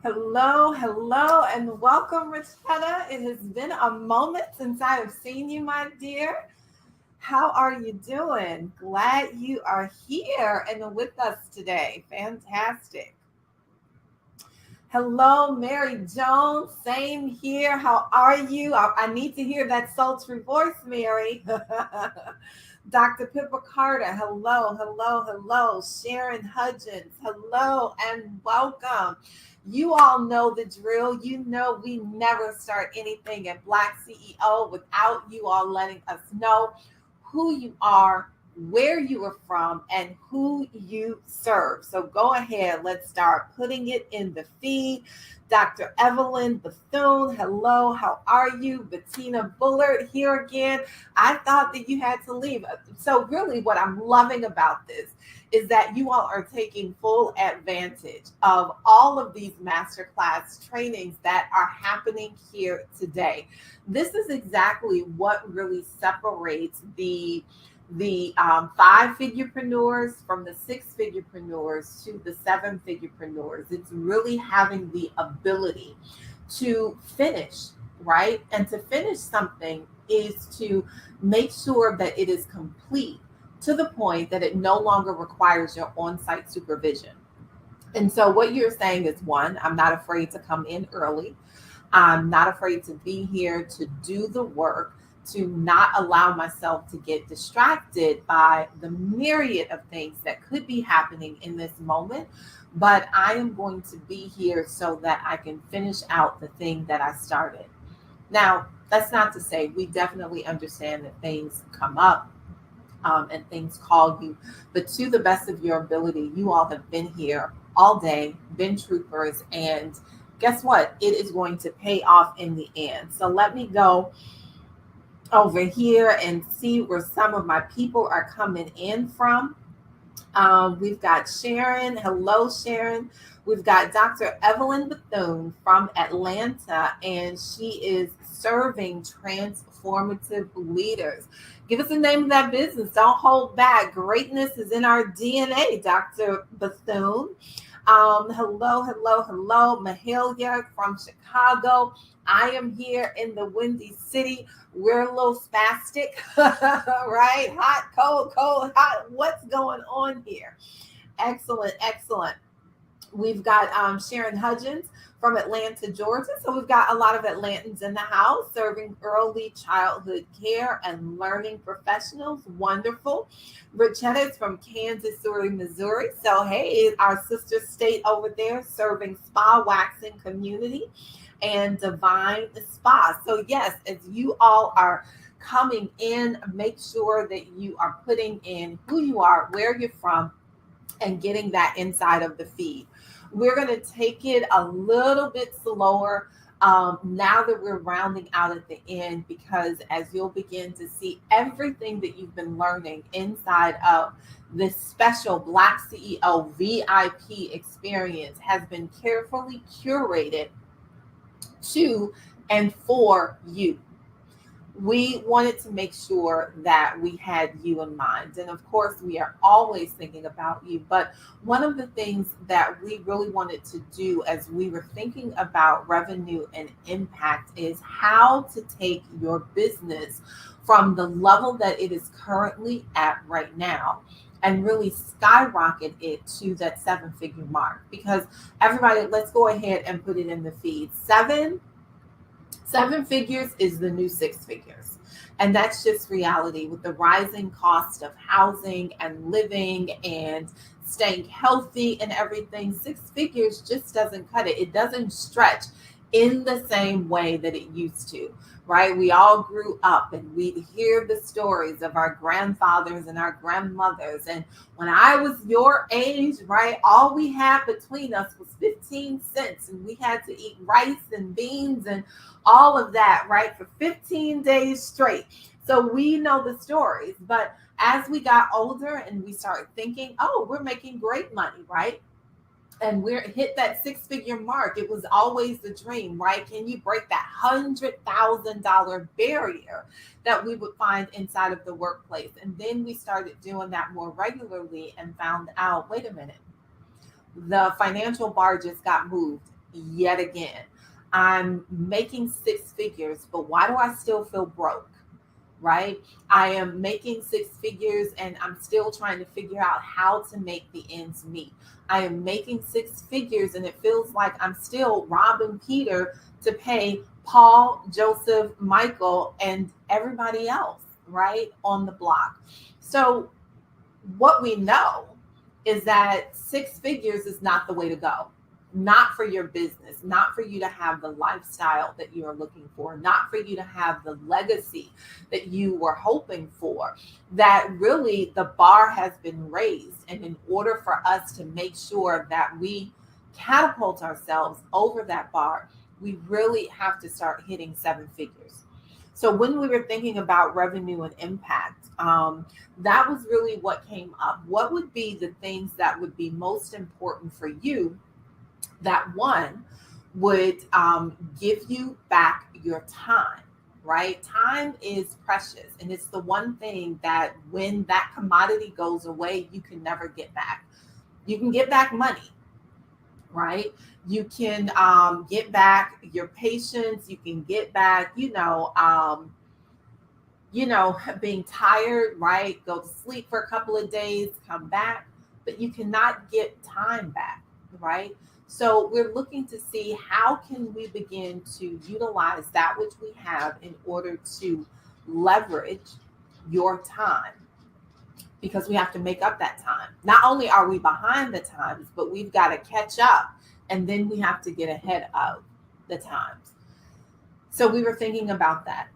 Hello, hello, and welcome, Richetta. It has been a moment since I have seen you, my dear. How are you doing? Glad you are here and with us today. Fantastic. Hello, Mary Jones. Same here. How are you? I need to hear that sultry voice, Mary. Dr. Pippa Carter. Hello, hello, hello. Sharon Hudgens. Hello and welcome. You all know the drill. You know we never start anything at Black CEO without you all letting us know who you are, where you are from, and who you serve. So go ahead, let's start putting it in the feed. Dr. Evelyn Bethune, hello, how are you? Bettina Bullard here again. I thought that you had to leave. So, really, what I'm loving about this is that you all are taking full advantage of all of these masterclass trainings that are happening here today. This is exactly what really separates the 5 figurepreneurs from the 6 figurepreneurs to the 7 figurepreneurs. It's really having the ability to finish, right? And to finish something is to make sure that it is complete to the point that it no longer requires your on-site supervision. And so what you're saying is, one, I'm not afraid to come in early. I'm not afraid to be here to do the work, to not allow myself to get distracted by the myriad of things that could be happening in this moment. But I am going to be here so that I can finish out the thing that I started. Now, that's not to say we definitely understand that things come up, and things call you. But to the best of your ability, you all have been here all day, been troopers, and guess what? It is going to pay off in the end. So let me go over here and see where some of my people are coming in from. We've got Sharon. Hello, Sharon. We've got Dr. Evelyn Bethune from Atlanta, and she is serving transformative leaders. Give us the name of that business. Don't hold back. Greatness is in our DNA, Dr. Bethune. Hello, hello, hello. Mahalia from Chicago. I am here in the Windy City. We're a little spastic, right? Hot, cold, cold, hot. What's going on here? Excellent, excellent. We've got Sharon Hudgens from Atlanta, Georgia. So we've got a lot of Atlantans in the house serving early childhood care and learning professionals. Wonderful. Richetta is from Kansas City, Missouri. So, hey, our sister state over there serving spa waxing community and divine spa. So, yes, as you all are coming in, make sure that you are putting in who you are, where you're from, and getting that inside of the feed. We're going to take it a little bit slower now that we're rounding out at the end, because as you'll begin to see, everything that you've been learning inside of this special Black CEO VIP experience has been carefully curated to and for you. We wanted to make sure that we had you in mind. And of course, we are always thinking about you. But one of the things that we really wanted to do as we were thinking about revenue and impact is how to take your business from the level that it is currently at right now and really skyrocket it to that 7 figure mark. Because everybody, let's go ahead and put it in the feed. Seven figures is the new 6 figures. And that's just reality with the rising cost of housing and living and staying healthy and everything. 6 figures just doesn't cut it. It doesn't stretch in the same way that it used to, right? We all grew up and we hear the stories of our grandfathers and our grandmothers. And when I was your age, right, all we had between us was 15 cents and we had to eat rice and beans and all of that, right, for 15 days straight. So we know the stories. But as we got older and we started thinking, oh, we're making great money, right? And we're hit that 6 figure mark. It was always the dream, right? Can you break that $100,000 barrier that we would find inside of the workplace? And then we started doing that more regularly and found out, wait a minute, the financial bar just got moved yet again. I'm making six figures, but why do I still feel broke? Right? I am making six figures and I'm still trying to figure out how to make the ends meet. I am making six figures and it feels like I'm still robbing Peter to pay Paul, Joseph, Michael, and everybody else, right, on the block. So, what we know is that six figures is not the way to go. Not for your business, not for you to have the lifestyle that you are looking for, not for you to have the legacy that you were hoping for. That really the bar has been raised. And in order for us to make sure that we catapult ourselves over that bar, we really have to start hitting seven figures. So when we were thinking about revenue and impact, that was really what came up. What would be the things that would be most important for you that one would give you back your time, right? Time is precious. And it's the one thing that when that commodity goes away, you can never get back. You can get back money, right? You can get back your patience. You can get back, being tired, right? Go to sleep for a couple of days, come back, but you cannot get time back, right? So we're looking to see how can we begin to utilize that which we have in order to leverage your time, because we have to make up that time. Not only are we behind the times, but we've got to catch up, and then we have to get ahead of the times. So we were thinking about that.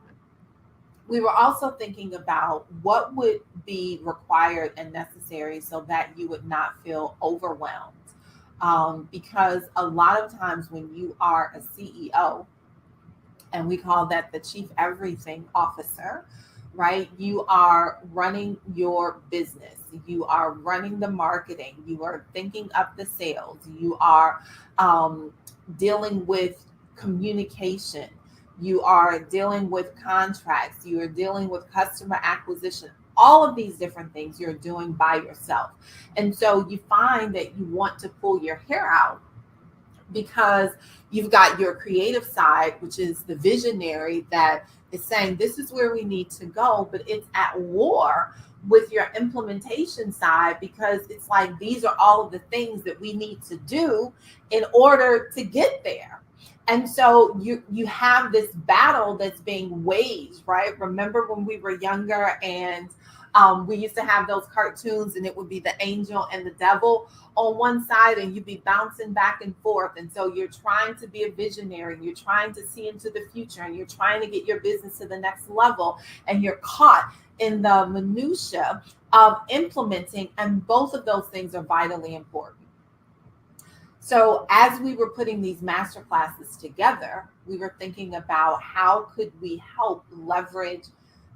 We were also thinking about what would be required and necessary so that you would not feel overwhelmed. Because a lot of times when you are a CEO, and we call that the chief everything officer, right? You are running your business. You are running the marketing. You are thinking up the sales. You are dealing with communication. You are dealing with contracts. You are dealing with customer acquisition. All of these different things you're doing by yourself. And so you find that you want to pull your hair out because you've got your creative side, which is the visionary that is saying this is where we need to go, but it's at war with your implementation side, because it's like these are all of the things that we need to do in order to get there. And so you have this battle that's being waged, right? Remember when we were younger and we used to have those cartoons and it would be the angel and the devil on one side and you'd be bouncing back and forth. And so you're trying to be a visionary, you're trying to see into the future, and you're trying to get your business to the next level, and you're caught in the minutia of implementing. And both of those things are vitally important. So as we were putting these master classes together, we were thinking about how could we help leverage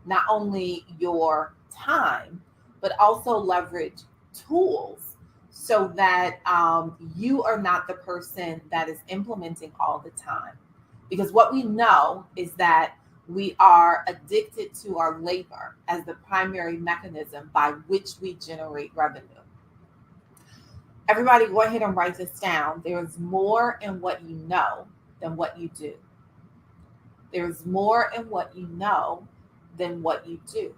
not only your time, but also leverage tools so that you are not the person that is implementing all the time. Because what we know is that we are addicted to our labor as the primary mechanism by which we generate revenue. Everybody go ahead and write this down. There is more in what you know than what you do. There is more in what you know than what you do.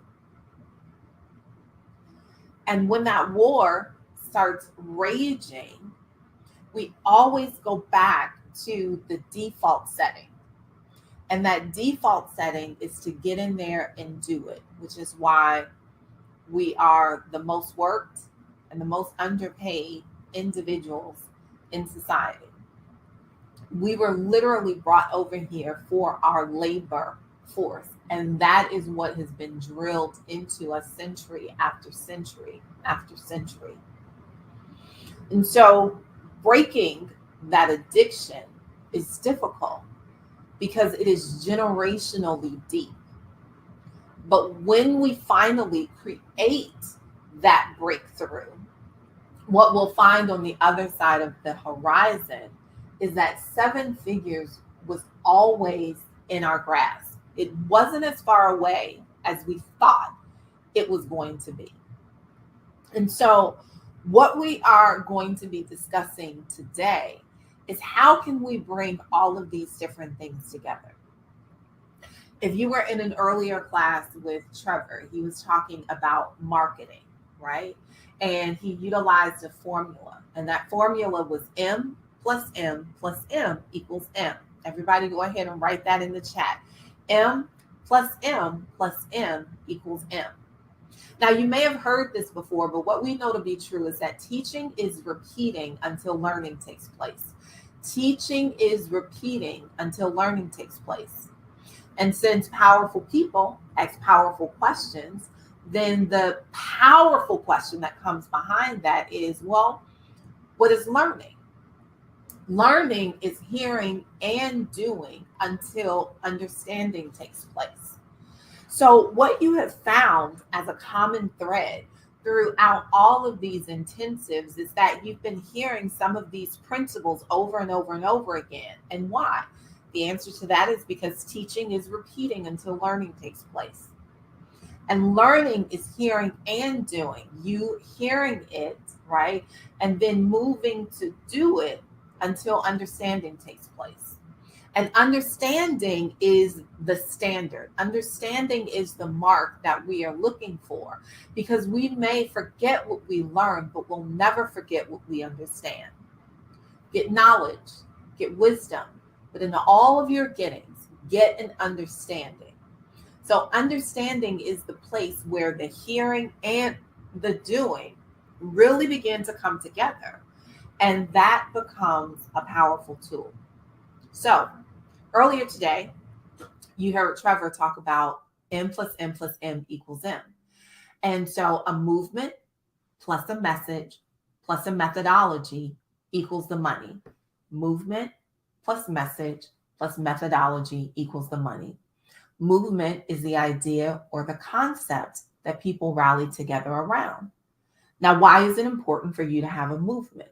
And when that war starts raging, we always go back to the default setting. And that default setting is to get in there and do it, which is why we are the most worked and the most underpaid individuals in society. We were literally brought over here for our labor force. And that is what has been drilled into us century after century after century. And so breaking that addiction is difficult because it is generationally deep. But when we finally create that breakthrough, what we'll find on the other side of the horizon is that seven figures was always in our grasp. It wasn't as far away as we thought it was going to be. And so what we are going to be discussing today is how can we bring all of these different things together? If you were in an earlier class with Trevor, he was talking about marketing, right? And he utilized a formula, and that formula was M plus M plus M equals M. Everybody go ahead and write that in the chat. M plus M plus M equals M. Now, you may have heard this before, but what we know to be true is that teaching is repeating until learning takes place. Teaching is repeating until learning takes place. And since powerful people ask powerful questions, then the powerful question that comes behind that is, well, what is learning? Learning is hearing and doing until understanding takes place. So what you have found as a common thread throughout all of these intensives is that you've been hearing some of these principles over and over and over again. And why? The answer to that is because teaching is repeating until learning takes place. And learning is hearing and doing. You hearing it, right? And then moving to do it until understanding takes place. And understanding is the standard. Understanding is the mark that we are looking for, because we may forget what we learned, but we'll never forget what we understand. Get knowledge, get wisdom, but in all of your gettings, get an understanding. So understanding is the place where the hearing and the doing really begin to come together. And that becomes a powerful tool. So earlier today, you heard Trevor talk about M plus M plus M equals M. And so a movement plus a message plus a methodology equals the money. Movement plus message plus methodology equals the money. Movement is the idea or the concept that people rally together around. Now, why is it important for you to have a movement?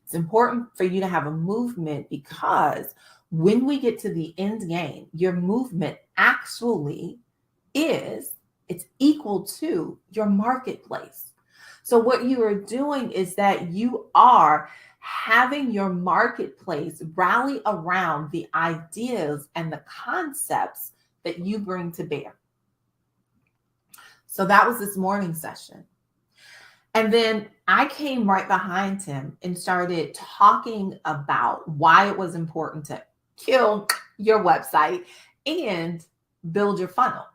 It's important for you to have a movement because when we get to the end game, your movement actually it's equal to your marketplace. So what you are doing is that you are having your marketplace rally around the ideas and the concepts that you bring to bear. So that was this morning session. And then I came right behind him and started talking about why it was important to kill your website and build your funnel.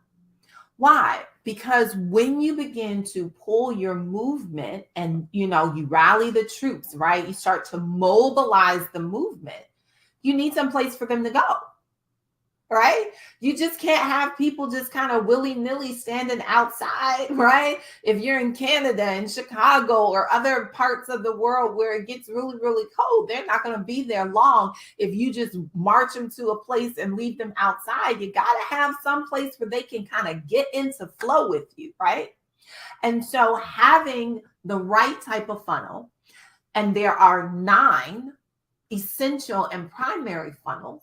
Why? Because when you begin to pull your movement and, you rally the troops, right? You start to mobilize the movement. You need some place for them to go, right? You just can't have people just kind of willy-nilly standing outside, right? If you're in Canada and Chicago or other parts of the world where it gets really, really cold, they're not going to be there long. If you just march them to a place and leave them outside, you got to have some place where they can kind of get into flow with you, right? And so having the right type of funnel, and there are 9 essential and primary funnels,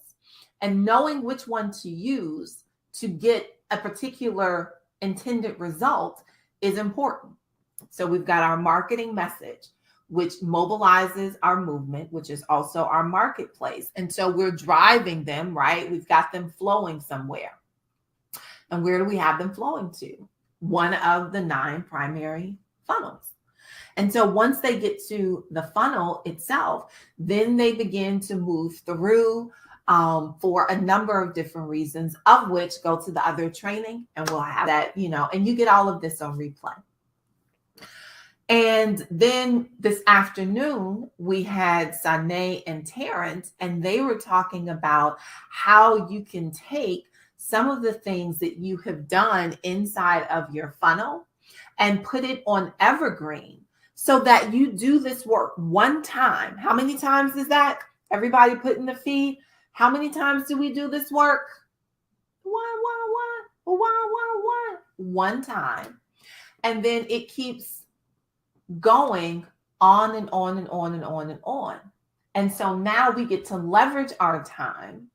and knowing which one to use to get a particular intended result is important. So we've got our marketing message, which mobilizes our movement, which is also our marketplace. And so we're driving them, right? We've got them flowing somewhere. And where do we have them flowing to? One of the 9 primary funnels. And so once they get to the funnel itself, then they begin to move through for a number of different reasons, of which go to the other training, and we'll have that, and you get all of this on replay. And then this afternoon, we had Sane and Terrence, and they were talking about how you can take some of the things that you have done inside of your funnel and put it on evergreen so that you do this work one time. How many times is that? Everybody put in the feed. How many times do we do this work? One time. And then it keeps going on and on and on and on and on. And so now we get to leverage our time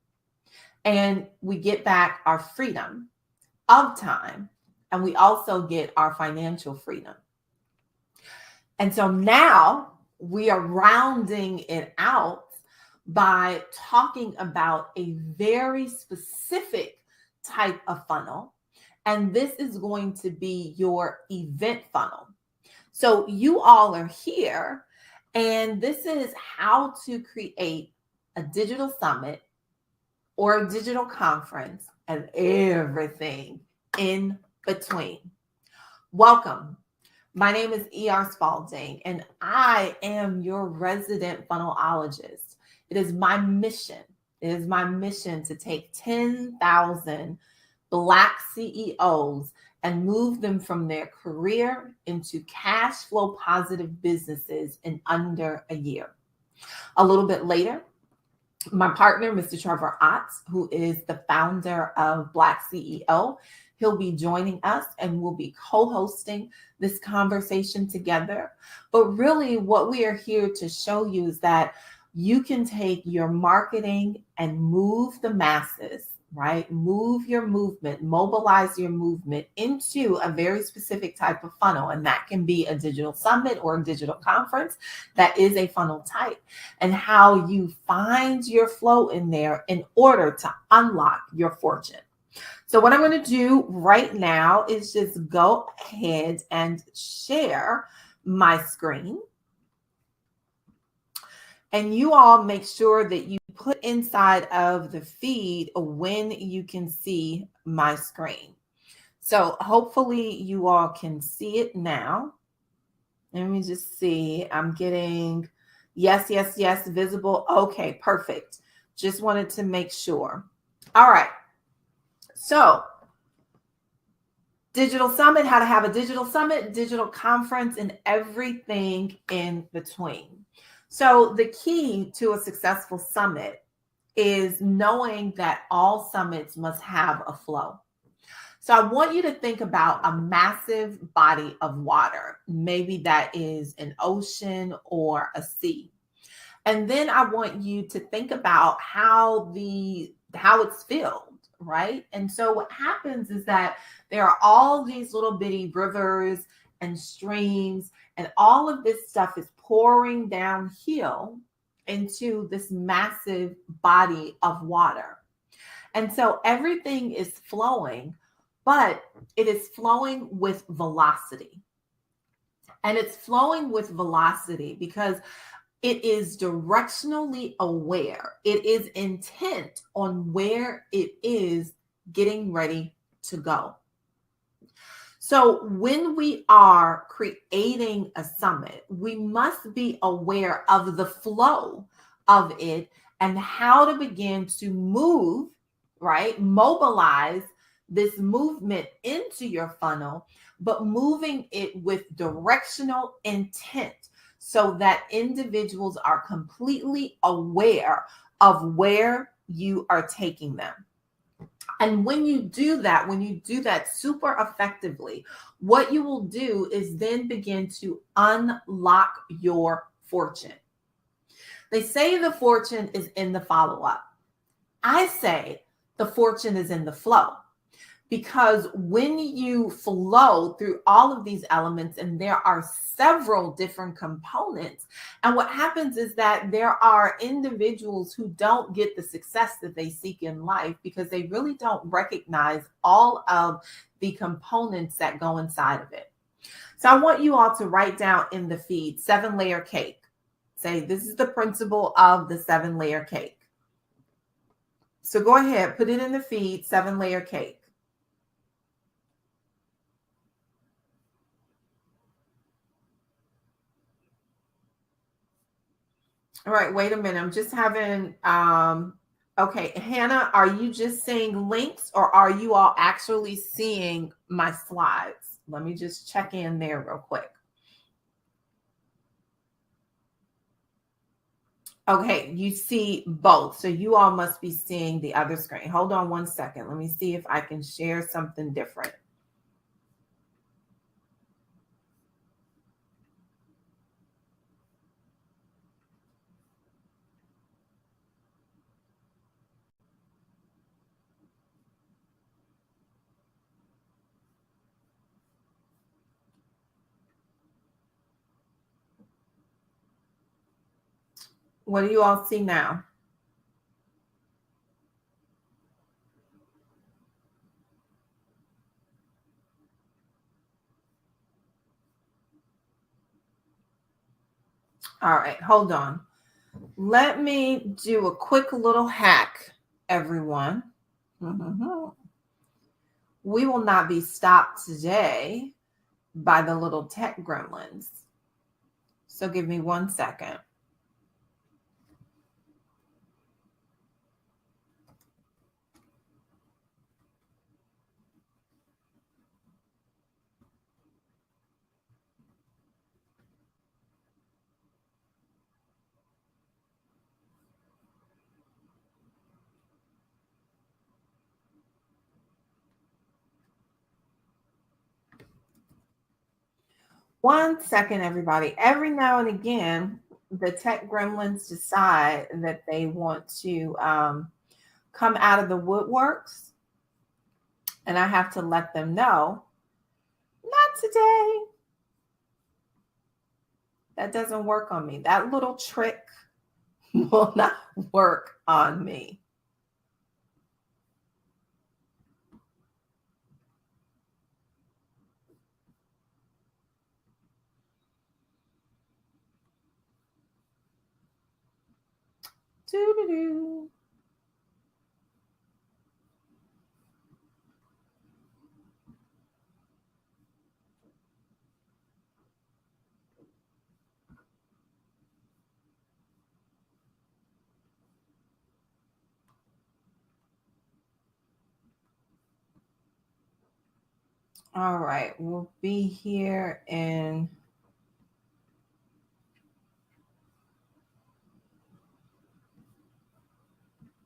and we get back our freedom of time. And we also get our financial freedom. And so now we are rounding it out by talking about a very specific type of funnel. And this is going to be your event funnel. So you all are here, and this is how to create a digital summit or a digital conference and everything in between. Welcome. My name is Spaulding, and I am your resident funnelologist. It is my mission. It is my mission to take 10,000 Black CEOs and move them from their career into cash flow positive businesses in under a year. A little bit later, my partner, Mr. Trevor Otts, who is the founder of BlackCEO, he'll be joining us and we'll be co-hosting this conversation together. But really what we are here to show you is that you can take your marketing and move the masses, right? Move your movement, mobilize your movement into a very specific type of funnel. And that can be a digital summit or a digital conference. That is a funnel type, and how you find your flow in there in order to unlock your fortune. So what I'm going to do right now is just go ahead and share my screen. And you all make sure that you put inside of the feed when you can see my screen. So hopefully you all can see it now. Let me just see. I'm getting yes, visible. Okay, perfect. Just wanted to make sure. All right. So digital summit, how to have a digital summit, digital conference, and everything in between. So the key to a successful summit is knowing that all summits must have a flow. So I want you to think about a massive body of water. Maybe that is an ocean or a sea. And then I want you to think about how it's filled, right? And so what happens is that there are all these little bitty rivers and streams, and all of this stuff is pouring downhill into this massive body of water. And so everything is flowing, but it is flowing with velocity. And it's flowing with velocity because it is directionally aware. It is intent on where it is getting ready to go. So when we are creating a summit, we must be aware of the flow of it and how to begin to move, right? Mobilize this movement into your funnel, but moving it with directional intent so that individuals are completely aware of where you are taking them. And when you do that super effectively, what you will do is then begin to unlock your fortune. They say the fortune is in the follow-up. I say the fortune is in the flow. Because when you flow through all of these elements, and there are several different components, and what happens is that there are individuals who don't get the success that they seek in life because they really don't recognize all of the components that go inside of it. So I want you all to write down in the feed 7-layer cake. Say, this is the principle of the 7-layer cake. So go ahead, put it in the feed, 7-layer cake. All right, wait a minute. I'm just having, okay, Hannah, are you just seeing links or are you all actually seeing my slides? Let me just check in there real quick. Okay, you see both. So you all must be seeing the other screen. Hold on one second. Let me see if I can share something different. What do you all see now? All right, hold on. Let me do a quick little hack, everyone. We will not be stopped today by the little tech gremlins. So give me 1 second. One second, everybody. Every now and again, the tech gremlins decide that they want to come out of the woodworks, and I have to let them know, not today. That doesn't work on me. That little trick will not work on me. Doo-doo-doo. All right, we'll be here in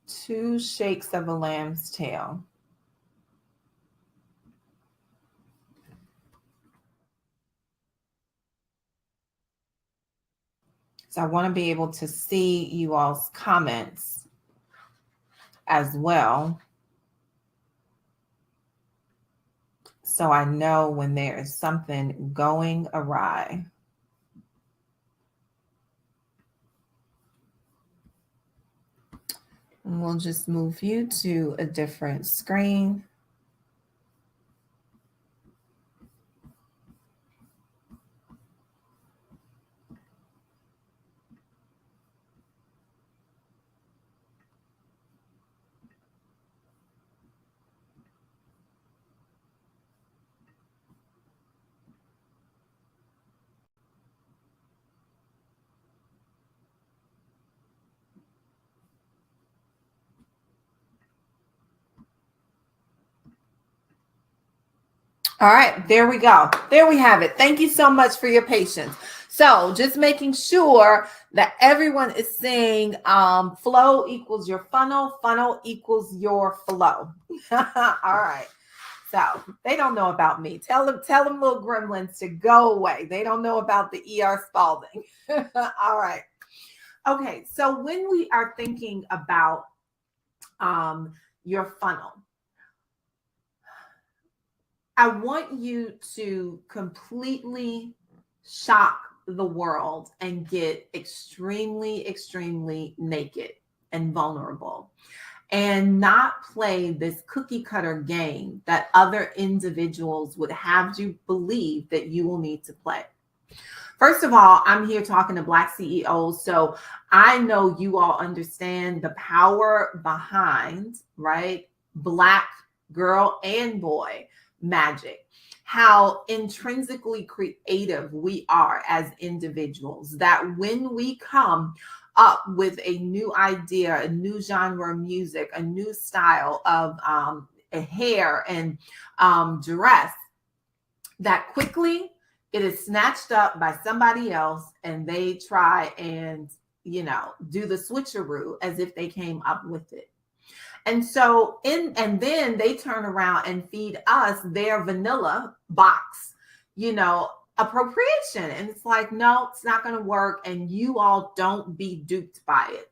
2 shakes of a lamb's tail. So I want to be able to see you all's comments as well, so I know when there is something going awry. And we'll just move you to a different screen. All right, there we go. There we have it. Thank you so much for your patience. So just making sure that everyone is saying flow equals your funnel, funnel equals your flow. All right. So they don't know about me. Tell them little gremlins to go away. They don't know about the ER Spaulding. All right. Okay. So when we are thinking about your funnel, I want you to completely shock the world and get extremely, extremely naked and vulnerable, and not play this cookie cutter game that other individuals would have you believe that you will need to play. First of all, I'm here talking to Black CEOs, so I know you all understand the power behind, right, Black girl and boy magic, how intrinsically creative we are as individuals, that when we come up with a new idea, a new genre of music, a new style of hair and dress, that quickly it is snatched up by somebody else, and they try and, do the switcheroo as if they came up with it. And so and then they turn around and feed us their vanilla box, appropriation. And it's like, no, it's not going to work. And you all don't be duped by it.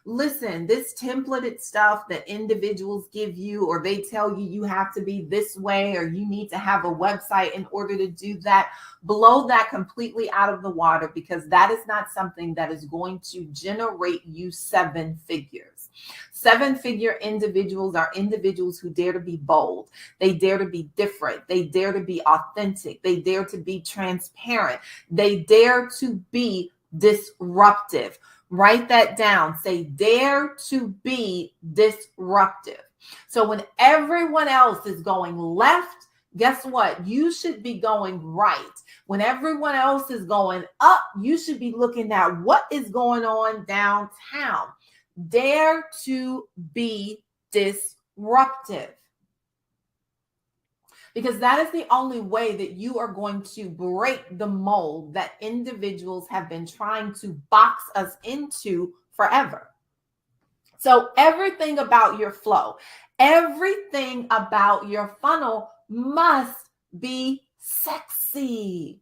Listen, this templated stuff that individuals give you, or they tell you have to be this way, or you need to have a website in order to do that, blow that completely out of the water, because that is not something that is going to generate you 7 figures. 7-figure individuals are individuals who dare to be bold. They dare to be different. They dare to be authentic. They dare to be transparent. They dare to be disruptive. Write that down. Say, dare to be disruptive. So when everyone else is going left, guess what? You should be going right. When everyone else is going up, you should be looking at what is going on downtown. Dare to be disruptive. Because that is the only way that you are going to break the mold that individuals have been trying to box us into forever. So everything about your flow, everything about your funnel must be sexy.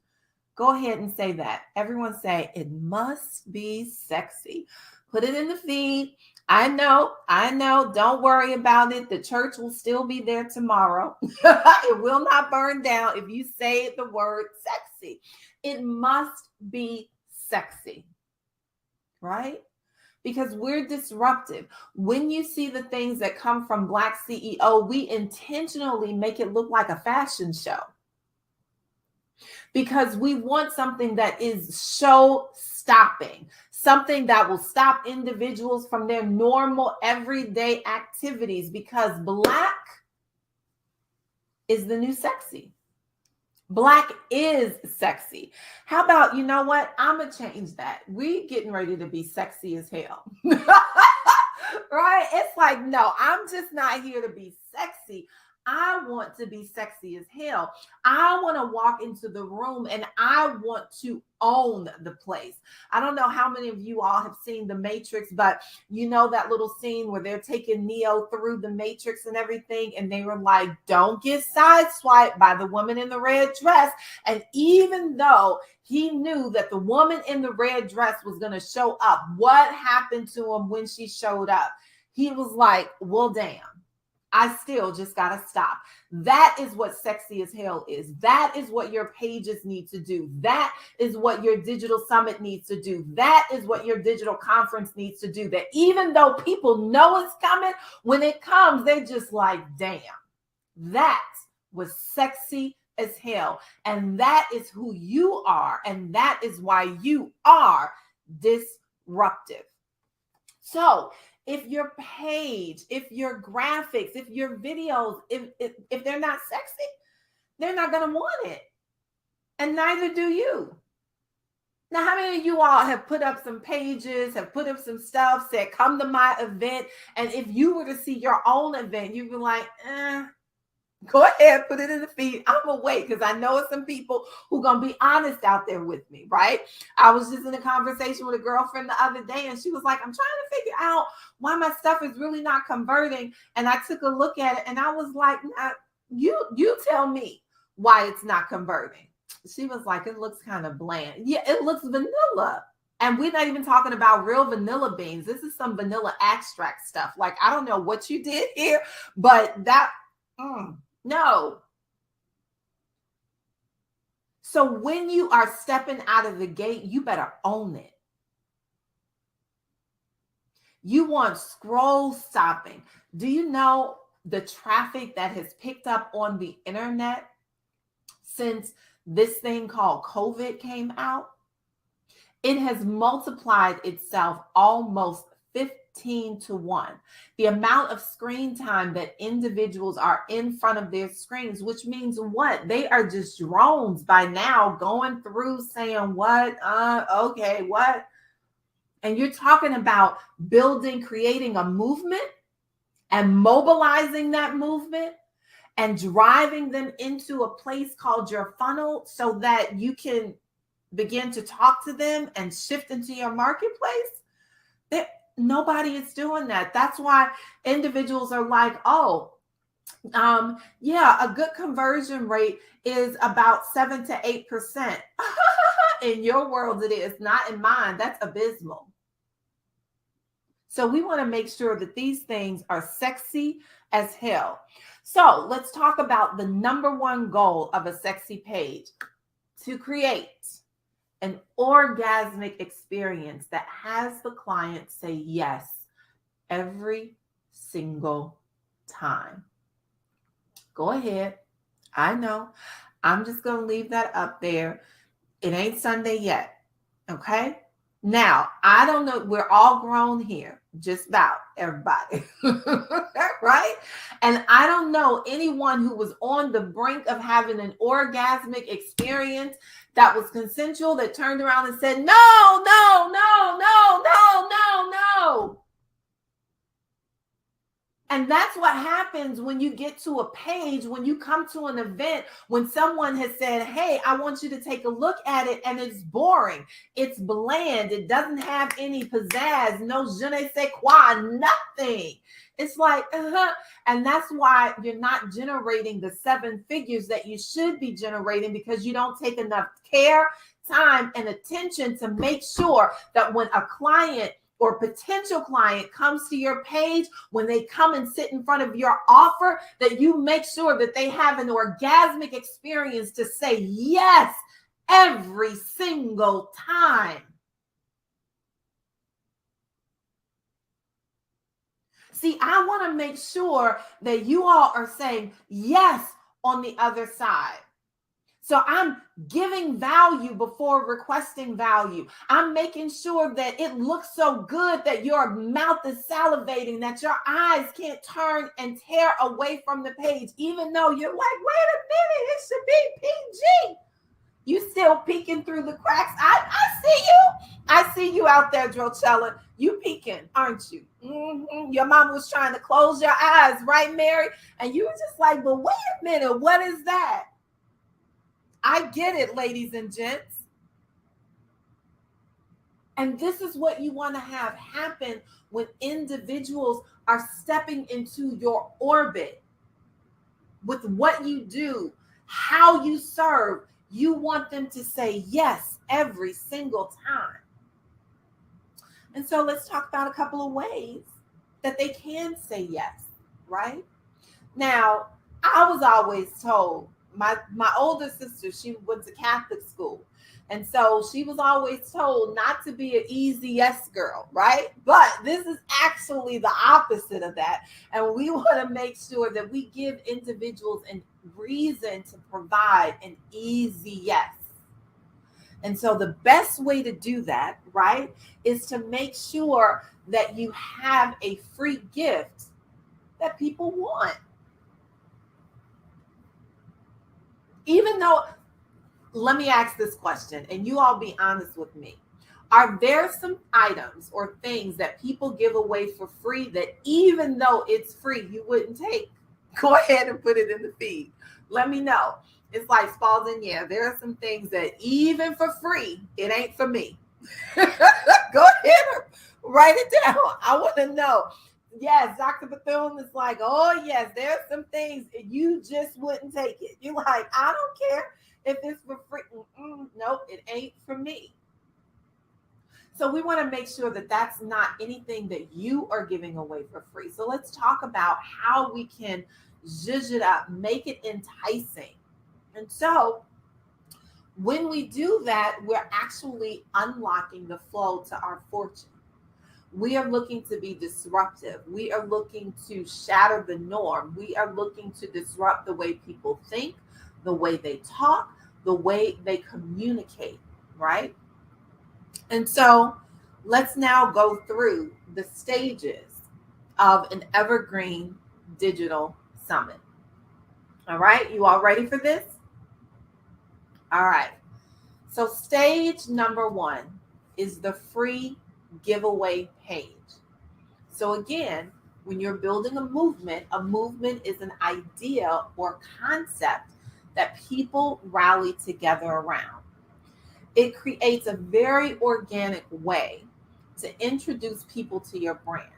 Go ahead and say that. Everyone say, it must be sexy. Put it in the feed. I know. Don't worry about it. The church will still be there tomorrow. It will not burn down if you say the word sexy. It must be sexy, right? Because we're disruptive. When you see the things that come from BlackCEO, we intentionally make it look like a fashion show. Because we want something that is show stopping, something that will stop individuals from their normal everyday activities, because Black is the new sexy. Black is sexy. How about, you know what? I'm going to change that. We getting ready to be sexy as hell. Right? It's like, no, I'm just not here to be sexy. I want to be sexy as hell. I want to walk into the room and I want to own the place. I don't know how many of you all have seen The Matrix, but you know that little scene where they're taking Neo through the Matrix and everything, and they were like, don't get sideswiped by the woman in the red dress. And even though he knew that the woman in the red dress was going to show up, what happened to him when she showed up? He was like, well, damn. I still just got to stop. That is what sexy as hell is. That is what your pages need to do. That is what your digital summit needs to do. That is what your digital conference needs to do. That even though people know it's coming, when it comes, they're just like, damn, that was sexy as hell. And that is who you are. And that is why you are disruptive. So if your page, if your graphics, if your videos, if they're not sexy, they're not going to want it. And neither do you. Now, how many of you all have put up some pages, have put up some stuff, said, come to my event? And if you were to see your own event, you'd be like, go ahead, put it in the feed. I'm going to wait because I know some people who are going to be honest out there with me, right? I was just in a conversation with a girlfriend the other day, and she was like, I'm trying to figure out why my stuff is really not converting. And I took a look at it, and I was like, nah, you tell me why it's not converting. She was like, it looks kind of bland. Yeah, it looks vanilla. And we're not even talking about real vanilla beans. This is some vanilla extract stuff. Like, I don't know what you did here, but that... No. So when you are stepping out of the gate, you better own it. You want scroll stopping. Do you know the traffic that has picked up on the internet since this thing called COVID came out? It has multiplied itself almost 15 to 1. The amount of screen time that individuals are in front of their screens, which means what? They are just drones by now going through saying what? Okay, what? And you're talking about building, creating a movement and mobilizing that movement and driving them into a place called your funnel so that you can begin to talk to them and shift into your marketplace. Nobody is doing that. That's why individuals are like, yeah, a good conversion rate is about 7 to 8%. In your world, it is. Not in mine. That's abysmal. So we want to make sure that these things are sexy as hell. So let's talk about the number one goal of a sexy page: to create an orgasmic experience that has the client say yes every single time. Go ahead. I know. I'm just going to leave that up there. It ain't Sunday yet. Okay? Now, I don't know. We're all grown here, just about everybody, right? And I don't know anyone who was on the brink of having an orgasmic experience that was consensual that turned around and said, no, no, no, no, no, no, no. And that's what happens when you get to a page, when you come to an event, when someone has said, hey, I want you to take a look at it, and it's boring. It's bland. It doesn't have any pizzazz, no je ne sais quoi, nothing. It's like, and that's why you're not generating the 7 figures that you should be generating, because you don't take enough care, time, and attention to make sure that when a client or potential client comes to your page, when they come and sit in front of your offer, that you make sure that they have an orgasmic experience to say yes every single time. See, I want to make sure that you all are saying yes on the other side. So I'm giving value before requesting value. I'm making sure that it looks so good that your mouth is salivating, that your eyes can't turn and tear away from the page, even though you're like, wait a minute, it should be PG. You still peeking through the cracks. I see you. I see you out there, Drocella. You peeking, aren't you? Mm-hmm. Your mom was trying to close your eyes, right, Mary? And you were just like, but wait a minute, what is that? I get it, ladies and gents. And this is what you want to have happen when individuals are stepping into your orbit with what you do, how you serve. You want them to say yes every single time. And so let's talk about a couple of ways that they can say yes, right? Now, I was always told, my older sister, she went to Catholic school. And so she was always told not to be an easy yes girl, right? But this is actually the opposite of that. And we want to make sure that we give individuals a reason to provide an easy yes. And so the best way to do that, right, is to make sure that you have a free gift that people want. Even though, let me ask this question, and you all be honest with me. Are there some items or things that people give away for free that even though it's free, you wouldn't take? Go ahead and put it in the feed. Let me know. It's like Spaulding, yeah, there are some things that even for free, it ain't for me. Go ahead and write it down. I want to know. Yes, Dr. Bethune is like, oh, yes, there's some things you just wouldn't take it. You're like, I don't care if it's for free. Nope, it ain't for me. So we want to make sure that that's not anything that you are giving away for free. So let's talk about how we can zhuzh it up, make it enticing. And so when we do that, we're actually unlocking the flow to our fortune. We are looking to be disruptive. We are looking to shatter the norm. We are looking to disrupt the way people think, the way they talk, the way they communicate, right? And so let's now go through the stages of an evergreen digital summit. All right, you all ready for this? All right. So stage number 1 is the free giveaway page. So again, when you're building a movement is an idea or concept that people rally together around. It creates a very organic way to introduce people to your brand.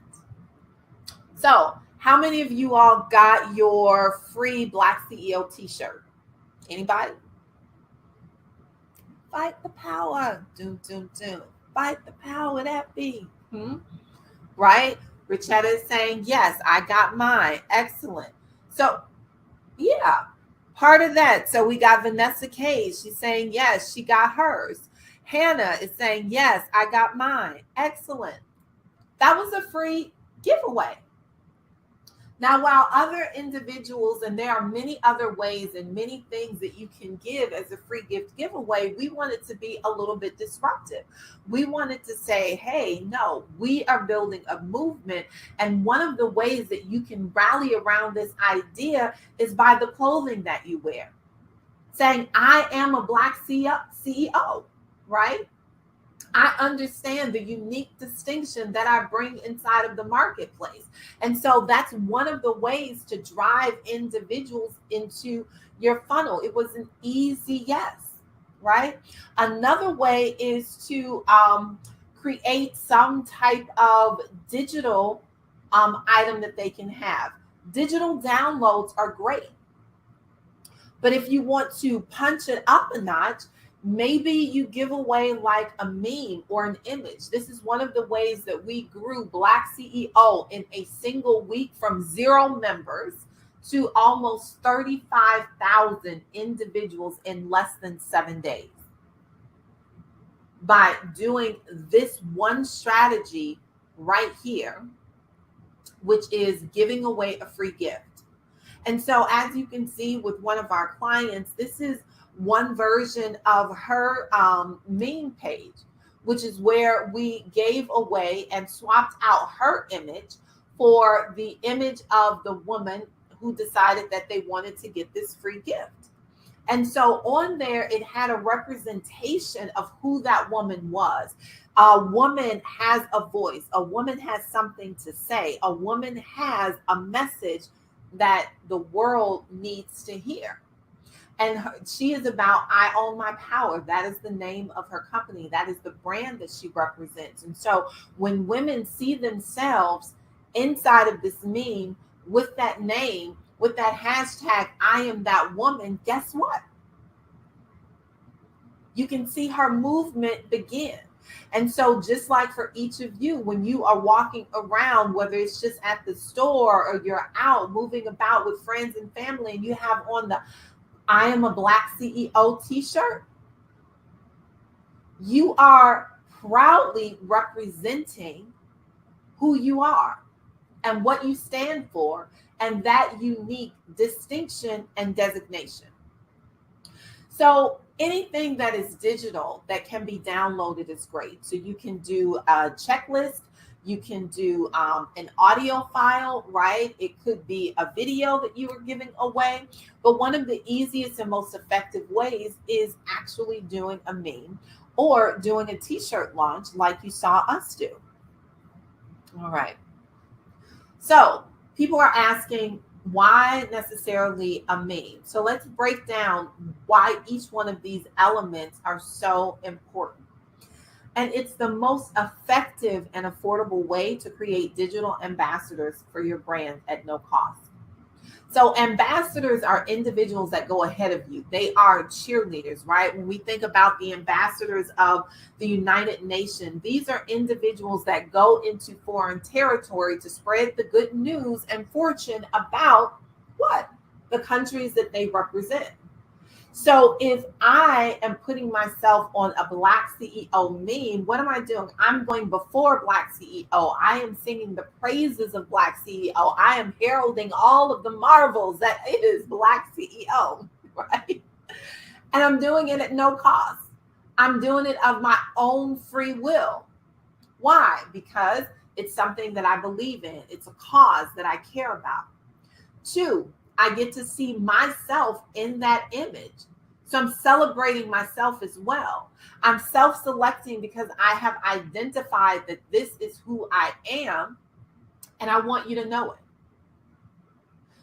So how many of you all got your free BlackCEO t-shirt? Anybody? Fight the power. Doom, doom, doom. Fight the power that be. Right? Richetta is saying, yes, I got mine. Excellent. So, yeah, part of that. So we got Vanessa Cage. She's saying, yes, she got hers. Hannah is saying, yes, I got mine. Excellent. That was a free giveaway. Now, while other individuals, and there are many other ways and many things that you can give as a free gift giveaway, we want it to be a little bit disruptive. We wanted to say, hey, no, we are building a movement. And one of the ways that you can rally around this idea is by the clothing that you wear. Saying, I am a Black CEO, right? I understand the unique distinction that I bring inside of the marketplace. And so that's one of the ways to drive individuals into your funnel. It was an easy yes, right? Another way is to create some type of digital item that they can have. Digital downloads are great. But if you want to punch it up a notch, maybe you give away like a meme or an image. This is one of the ways that we grew BlackCEO in a single week from 0 members to almost 35,000 individuals in less than 7 days. By doing this one strategy right here, which is giving away a free gift. And so as you can see with one of our clients, this is one version of her meme page, which is where we gave away and swapped out her image for the image of the woman who decided that they wanted to get this free gift. And so on there, it had a representation of who that woman was. A woman has a voice. A woman has something to say. A woman has a message that the world needs to hear. And she is about, I own my power. That is the name of her company. That is the brand that she represents. And so when women see themselves inside of this meme with that name, with that hashtag, I am that woman, guess what? You can see her movement begin. And so just like for each of you, when you are walking around, whether it's just at the store or you're out moving about with friends and family, and you have on the I am a Black CEO t-shirt, you are proudly representing who you are and what you stand for and that unique distinction and designation. So anything that is digital that can be downloaded is great. So you can do a checklist, you can do an audio file, right? It could be a video that you are giving away. But one of the easiest and most effective ways is actually doing a meme or doing a t-shirt launch like you saw us do. All right. So people are asking, why necessarily a meme? So let's break down why each one of these elements are so important. And it's the most effective and affordable way to create digital ambassadors for your brand at no cost. So ambassadors are individuals that go ahead of you. They are cheerleaders, right? When we think about the ambassadors of the United Nations, these are individuals that go into foreign territory to spread the good news and fortune about what? The countries that they represent. So if I am putting myself on a BlackCEO meme, what am I doing? I'm going before BlackCEO. I am singing the praises of BlackCEO. I am heralding all of the marvels that is BlackCEO, right? And I'm doing it at no cost. I'm doing it of my own free will. Why? Because it's something that I believe in. It's a cause that I care about. 2, I get to see myself in that image. So I'm celebrating myself as well. I'm self-selecting because I have identified that this is who I am, and I want you to know it.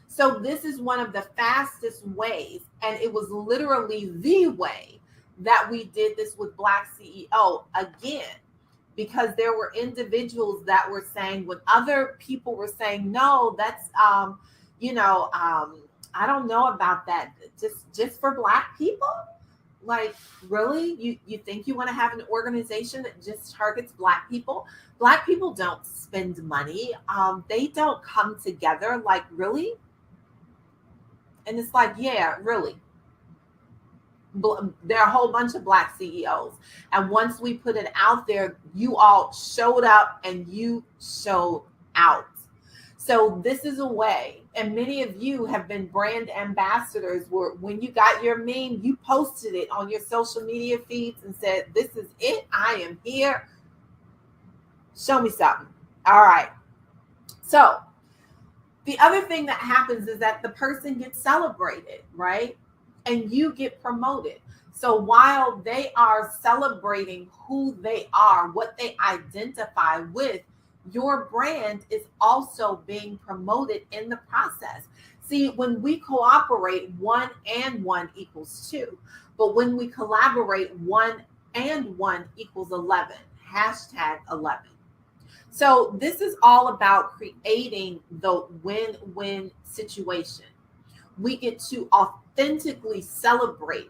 So this is one of the fastest ways, and it was literally the way that we did this with BlackCEO again, because there were individuals that were saying, when other people were saying, no, that's, I don't know about that. Just for Black people? Like, really? You think you want to have an organization that just targets Black people? Black people don't spend money. They don't come together. Like, really? And it's like, yeah, really. There are a whole bunch of Black CEOs. And once we put it out there, you all showed up and you showed out. So this is a way, and many of you have been brand ambassadors where when you got your meme, you posted it on your social media feeds and said, this is it. I am here. Show me something. All right. So the other thing that happens is that the person gets celebrated, right? And you get promoted. So while they are celebrating who they are, what they identify with, your brand is also being promoted in the process. See, when we cooperate, 1 and 1 equals 2. But when we collaborate, 1 and 1 equals 11. Hashtag 11. So this is all about creating the win-win situation. We get to authentically celebrate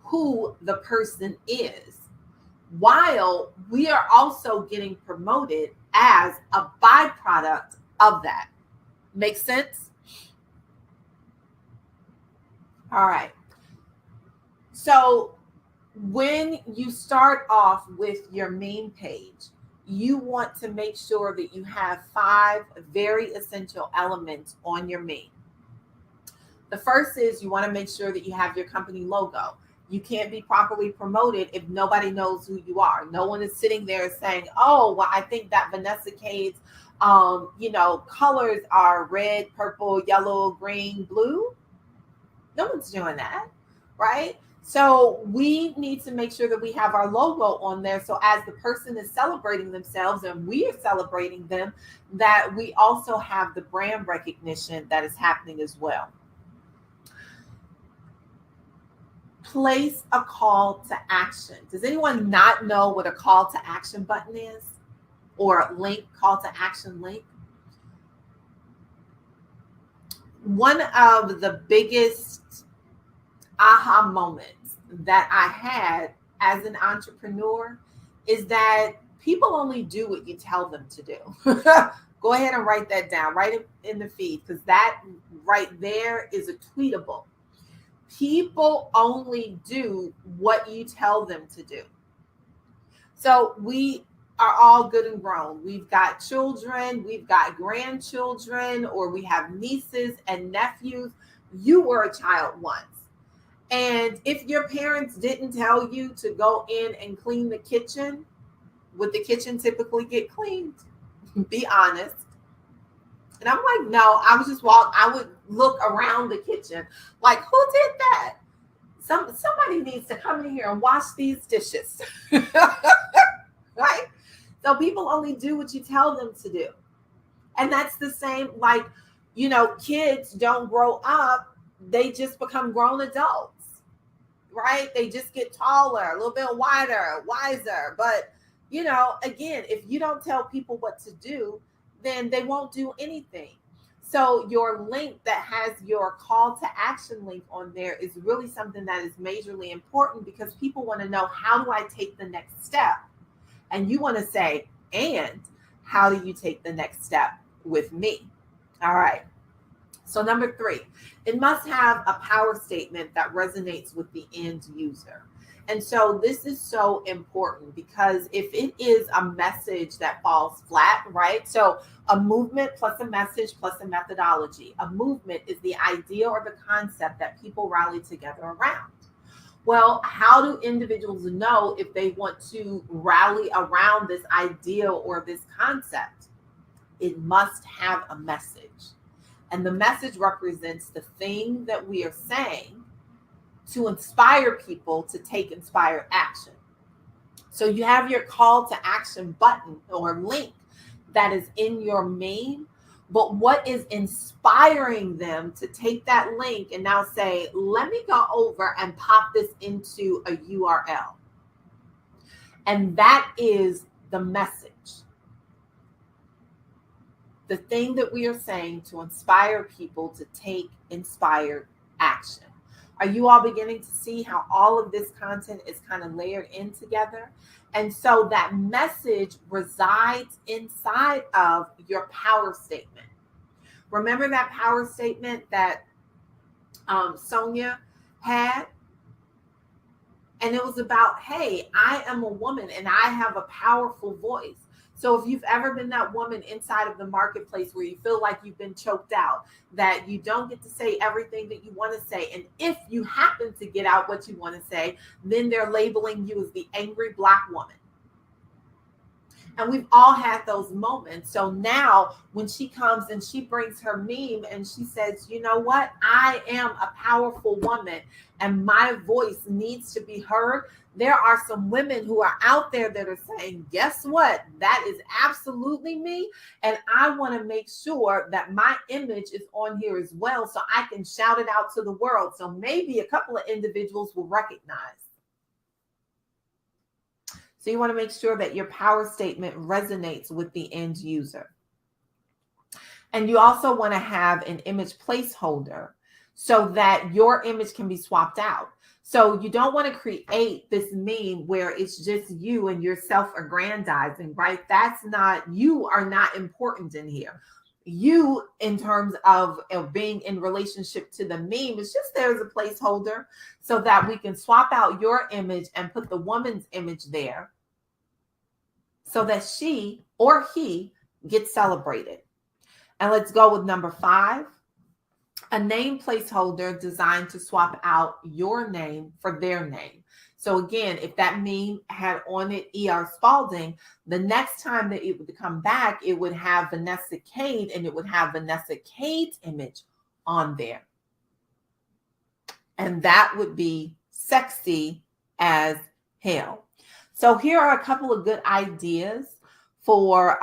who the person is, while we are also getting promoted as a byproduct of that. Make sense? All right. So when you start off with your main page, you want to make sure that you have 5 very essential elements on your meme. The first is you want to make sure that you have your company logo. You can't be properly promoted if nobody knows who you are. No one is sitting there saying, oh, well, I think that Vanessa Cade's, colors are red, purple, yellow, green, blue. No one's doing that, right? So we need to make sure that we have our logo on there. So as the person is celebrating themselves and we are celebrating them, that we also have the brand recognition that is happening as well. Place a call to action. Does anyone not know what a call to action button is? Or a link, call to action link? One of the biggest aha moments that I had as an entrepreneur is that people only do what you tell them to do. Go ahead and write that down, write it in the feed, because that right there is a tweetable. People only do what you tell them to do. So we are all good and grown. We've got children, we've got grandchildren, or we have nieces and nephews. You were a child once. And if your parents didn't tell you to go in and clean the kitchen, would the kitchen typically get cleaned? Be honest. And I'm like, no, I would look around the kitchen like, who did that? Somebody needs to come in here and wash these dishes. Right? So people only do what you tell them to do. And that's the same, like, kids don't grow up, they just become grown adults, right? They just get taller, a little bit wider, wiser. But, again, if you don't tell people what to do, then they won't do anything. So your link that has your call to action link on there is really something that is majorly important, because people want to know, how do I take the next step? And you want to say, and how do you take the next step with me? All right. So number 3, it must have a power statement that resonates with the end user. And so this is so important, because if it is a message that falls flat, right? So a movement plus a message plus a methodology. A movement is the idea or the concept that people rally together around. Well, how do individuals know if they want to rally around this idea or this concept? It must have a message. And the message represents the thing that we are saying to inspire people to take inspired action. So you have your call to action button or link that is in your meme, but what is inspiring them to take that link and now say, let me go over and pop this into a URL? And that is the message. The thing that we are saying to inspire people to take inspired action. Are you all beginning to see how all of this content is kind of layered in together? And so that message resides inside of your power statement. Remember that power statement that Sonia had? And it was about, hey, I am a woman and I have a powerful voice. So if you've ever been that woman inside of the marketplace where you feel like you've been choked out, that you don't get to say everything that you want to say, and if you happen to get out what you want to say, then they're labeling you as the angry Black woman. And we've all had those moments. So now when she comes and she brings her meme and she says, you know what? I am a powerful woman and my voice needs to be heard. There are some women who are out there that are saying, guess what? That is absolutely me. And I want to make sure that my image is on here as well so I can shout it out to the world. So maybe a couple of individuals will recognize. So you want to make sure that your power statement resonates with the end user. And you also want to have an image placeholder so that your image can be swapped out. So you don't want to create this meme where it's just you and you're self-aggrandizing, right? That's not, you are not important in here. You, in terms of being in relationship to the meme, it's just there as a placeholder so that we can swap out your image and put the woman's image there so that she or he gets celebrated. And let's go with number 5, a name placeholder designed to swap out your name for their name. So again, if that meme had on it E.R. Spaulding, the next time that it would come back, it would have Vanessa Cade and it would have Vanessa Cade's image on there. And that would be sexy as hell. So here are a couple of good ideas for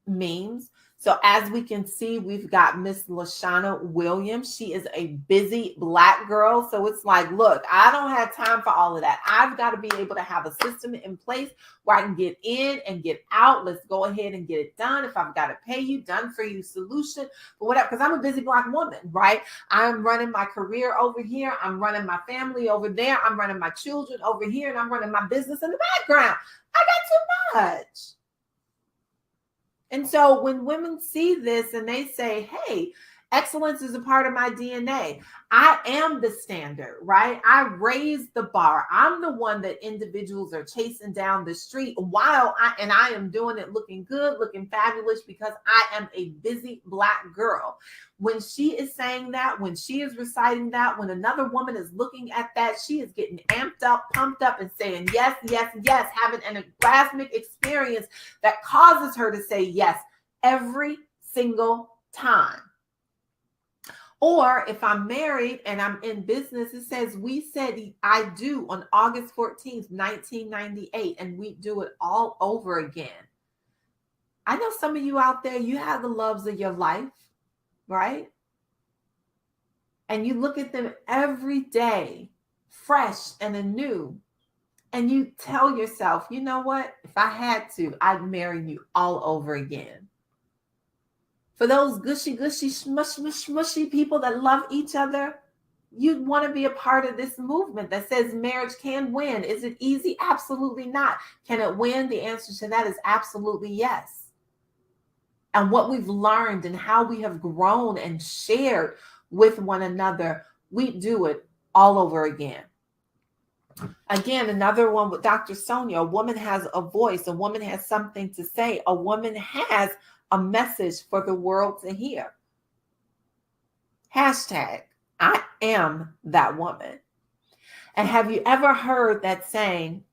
memes. So as we can see, we've got Miss Lashana Williams. She is a busy Black girl. So it's like, look, I don't have time for all of that. I've got to be able to have a system in place where I can get in and get out. Let's go ahead and get it done. If I've got to pay you, done for you solution, but whatever, because I'm a busy Black woman, right? I'm running my career over here. I'm running my family over there. I'm running my children over here, and I'm running my business in the background. I got too much. And so when women see this and they say, hey, excellence is a part of my DNA. I am the standard, right? I raised the bar. I'm the one that individuals are chasing down the street while I am doing it looking good, looking fabulous because I am a busy Black girl. When she is saying that, when she is reciting that, when another woman is looking at that, she is getting amped up, pumped up and saying, yes, yes, yes, having an orgasmic experience that causes her to say yes every single time. Or if I'm married and I'm in business, it says we said I do on August 14th, 1998, and we do it all over again. I know some of you out there, you have the loves of your life, right? And you look at them every day, fresh and anew, and you tell yourself, you know what? If I had to, I'd marry you all over again. For those gushy, smushy people that love each other, you'd want to be a part of this movement that says marriage can win. Is it easy? Absolutely not. Can it win? The answer to that is absolutely yes. And what we've learned and how we have grown and shared with one another, we do it all over again. Again, another one with Dr. Sonia, a woman has a voice, a woman has something to say, a woman has a message for the world to hear. Hashtag, I am that woman. And have you ever heard that saying,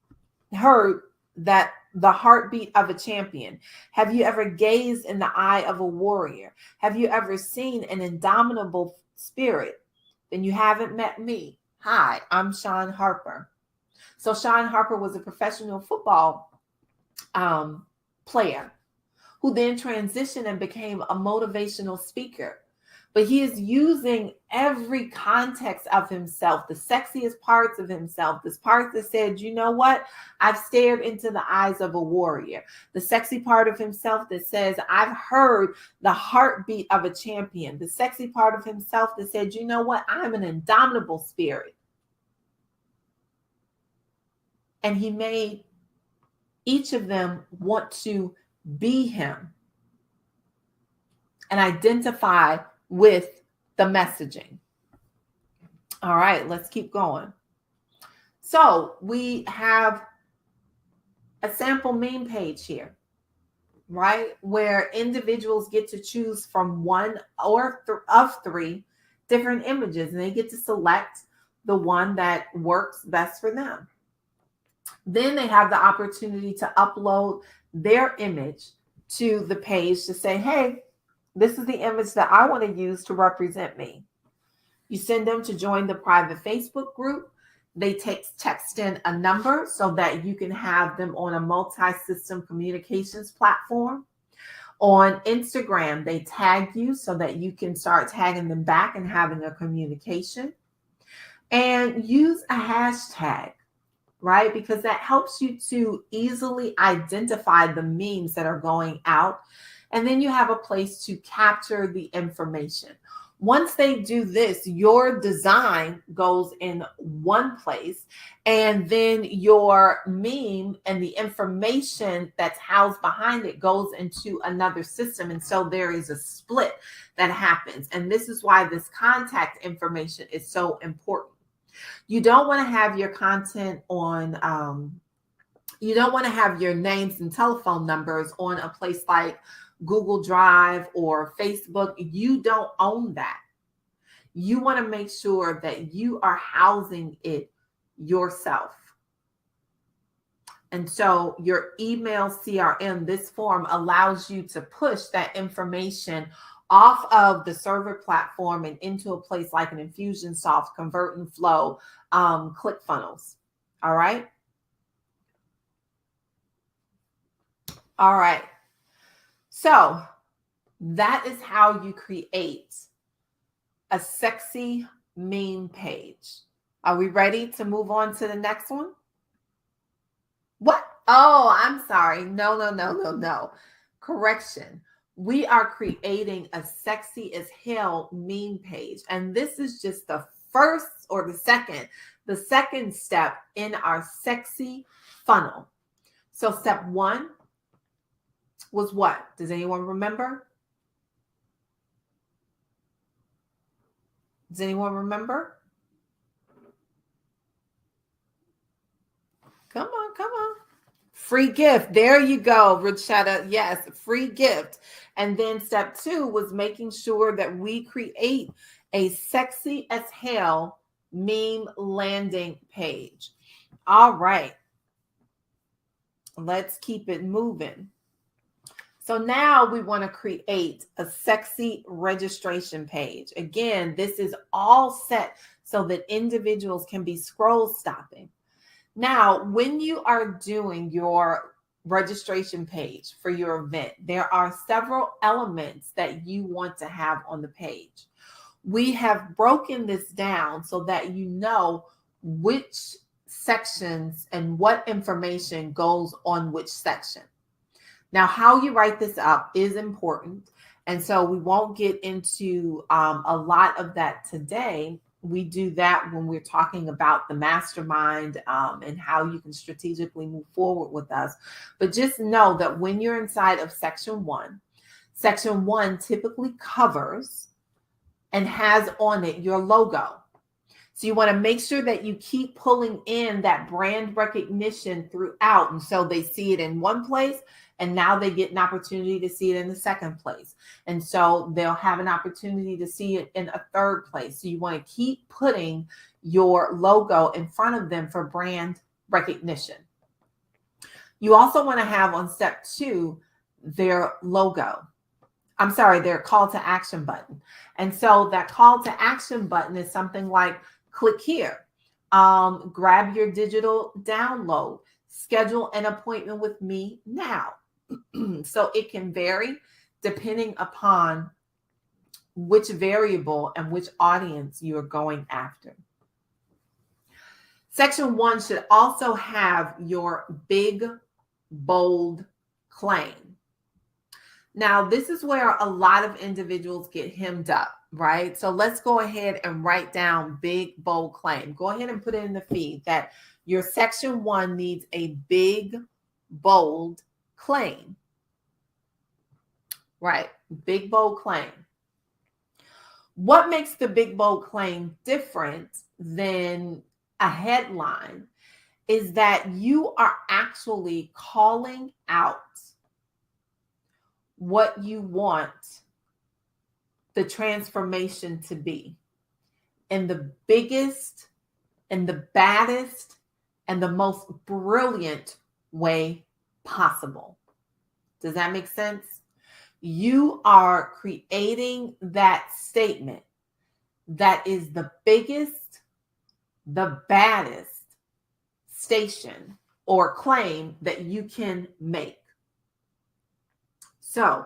heard that the heartbeat of a champion? Have you ever gazed in the eye of a warrior? Have you ever seen an indomitable spirit? Then you haven't met me. Hi, I'm Shawn Harper. So Shawn Harper was a professional football player who then transitioned and became a motivational speaker. But he is using every context of himself, the sexiest parts of himself, this part that said, you know what? I've stared into the eyes of a warrior. The sexy part of himself that says, I've heard the heartbeat of a champion. The sexy part of himself that said, you know what? I'm an indomitable spirit. And he made each of them want to be him and identify with the messaging. All right, let's keep going. So we have a sample meme page here. right? Where individuals get to choose from one or of three different images, and they get to select the one that works best for them. Then they have the opportunity to upload their image to the page to say, hey, this is the image that I want to use to represent me. You send them to join the private Facebook group. They text in a number so that you can have them on a multi-system communications platform. On Instagram, they tag you so that you can start tagging them back and having a communication. And use a hashtag, right? Because that helps you to easily identify the memes that are going out. And then you have a place to capture the information. Once they do this, your design goes in one place, and then your meme and the information that's housed behind it goes into another system. And so there is a split that happens. And this is why this contact information is so important. You don't want to have your content on, you don't want to have your names and telephone numbers on a place like Google Drive or Facebook. You don't own that. You want to make sure that you are housing it yourself. And so your email CRM, this form allows you to push that information off of the server platform and into a place like an Infusionsoft, Convert and Flow, ClickFunnels. All right. All right. So that is how you create a sexy meme page. Are we ready to move on to the next one? What? Oh, I'm sorry. No. Correction. We are creating a sexy as hell meme page. And this is just the first or the second step in our sexy funnel. So step one was what? Does anyone remember? Does anyone remember? Come on. Free gift. There you go, Richetta. Yes, free gift. And then step two was making sure that we create a sexy as hell meme landing page. All right. Let's keep it moving. So now we want to create a sexy registration page. Again, this is all set so that individuals can be scroll stopping. Now, when you are doing your registration page for your event, there are several elements that you want to have on the page. We have broken this down so that you know which sections and what information goes on which section. Now, how you write this up is important. And so we won't get into a lot of that today. We do that when we're talking about the mastermind and how you can strategically move forward with us. But just know that when you're inside of section one typically covers and has on it your logo. So you want to make sure that you keep pulling in that brand recognition throughout. And so they see it in one place, and now they get an opportunity to see it in the second place. And so they'll have an opportunity to see it in a third place. So you want to keep putting your logo in front of them for brand recognition. You also want to have on step two, their logo. I'm sorry, their call to action button. And so that call to action button is something like click here, grab your digital download, schedule an appointment with me now. So it can vary depending upon which variable and which audience you are going after. Section one should also have your big, bold claim. Now, this is where a lot of individuals get hemmed up, right? So let's go ahead and write down big, bold claim. Go ahead and put it in the feed that your section one needs a big, bold claim, right? Big, bold claim. What makes the big, bold claim different than a headline is that you are actually calling out what you want the transformation to be in the biggest and the baddest and the most brilliant way possible. Does that make sense? You are creating that statement that is the biggest, the baddest station or claim that you can make. So,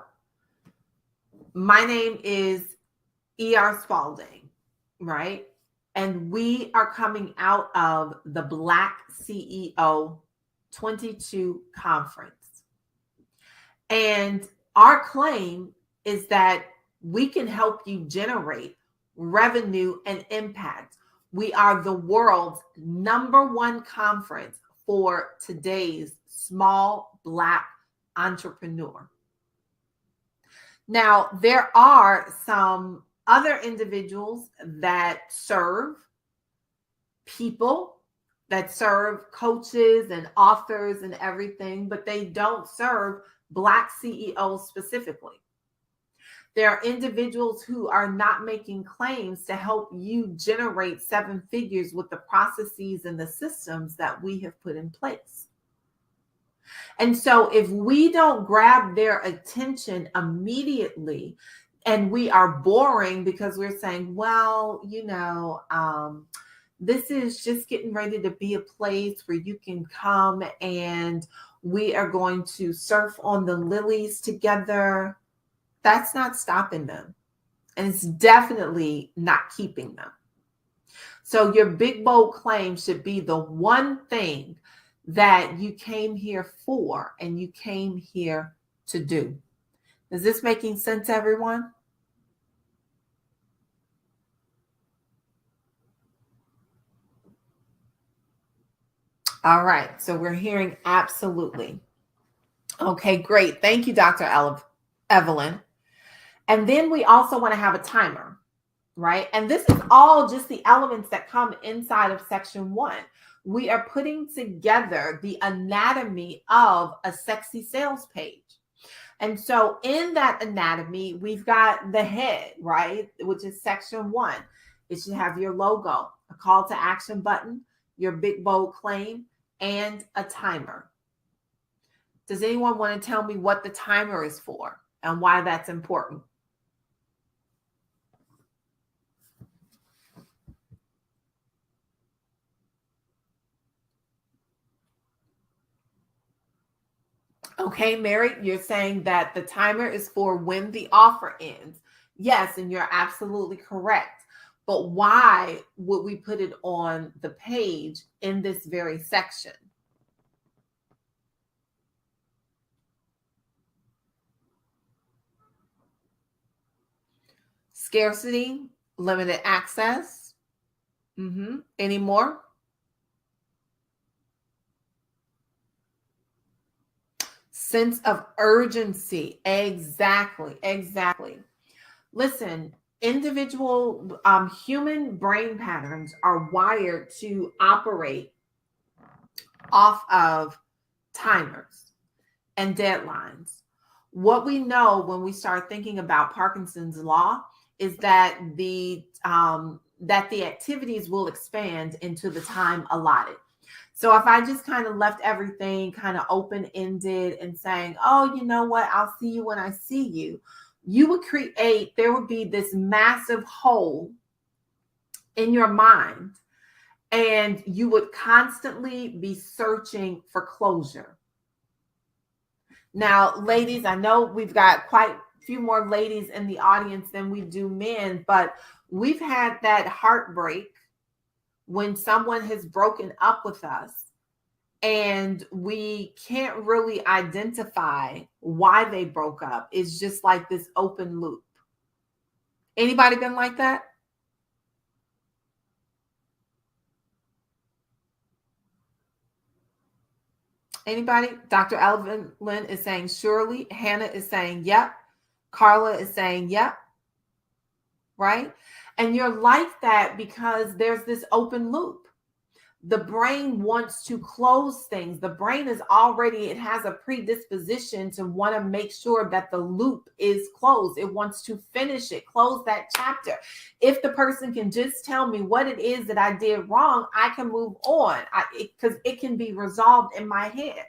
my name is E.R. Spaulding, right? And we are coming out of the BlackCEO 22 conference. And our claim is that we can help you generate revenue and impact. We are the world's #1 conference for today's small Black entrepreneur. Now, there are some other individuals that serve people, that serve coaches and authors and everything, but they don't serve Black CEOs specifically. There are individuals who are not making claims to help you generate 7 figures with the processes and the systems that we have put in place. And so if we don't grab their attention immediately, and we are boring because we're saying, well, this is just getting ready to be a place where you can come and we are going to surf on the lilies together. That's not stopping them. And it's definitely not keeping them. So your big, bold claim should be the one thing that you came here for and you came here to do. Is this making sense, everyone? All right. So we're hearing absolutely. Okay, great. Thank you, Dr. Evelyn. And then we also want to have a timer, right? And this is all just the elements that come inside of section 1. We are putting together the anatomy of a sexy sales page. And so in that anatomy, we've got the head, right? Which is section 1. It should have your logo, a call to action button, your big, bold claim, and a timer. Does anyone want to tell me what the timer is for and why that's important? Okay, Mary, you're saying that the timer is for when the offer ends. Yes, and you're absolutely correct. But why would we put it on the page in this very section? Scarcity, limited access. Any more? Sense of urgency. Exactly. Listen, individual human brain patterns are wired to operate off of timers and deadlines. What we know when we start thinking about Parkinson's law is that the activities will expand into the time allotted. So if I just kind of left everything kind of open-ended and saying, oh, you know what, I'll see you when I see you, there would be this massive hole in your mind, and you would constantly be searching for closure. Now, ladies, I know we've got quite a few more ladies in the audience than we do men, but we've had that heartbreak when someone has broken up with us and we can't really identify why they broke up. It's just like this open loop. Anybody been like that? Anybody? Dr. Evelyn is saying surely. Hannah is saying yep. Carla is saying yep. Right? And you're like that because there's this open loop. The brain wants to close things. The brain is already, it has a predisposition to want to make sure that the loop is closed. It wants to finish it, close that chapter. If the person can just tell me what it is that I did wrong, I can move on because it can be resolved in my head.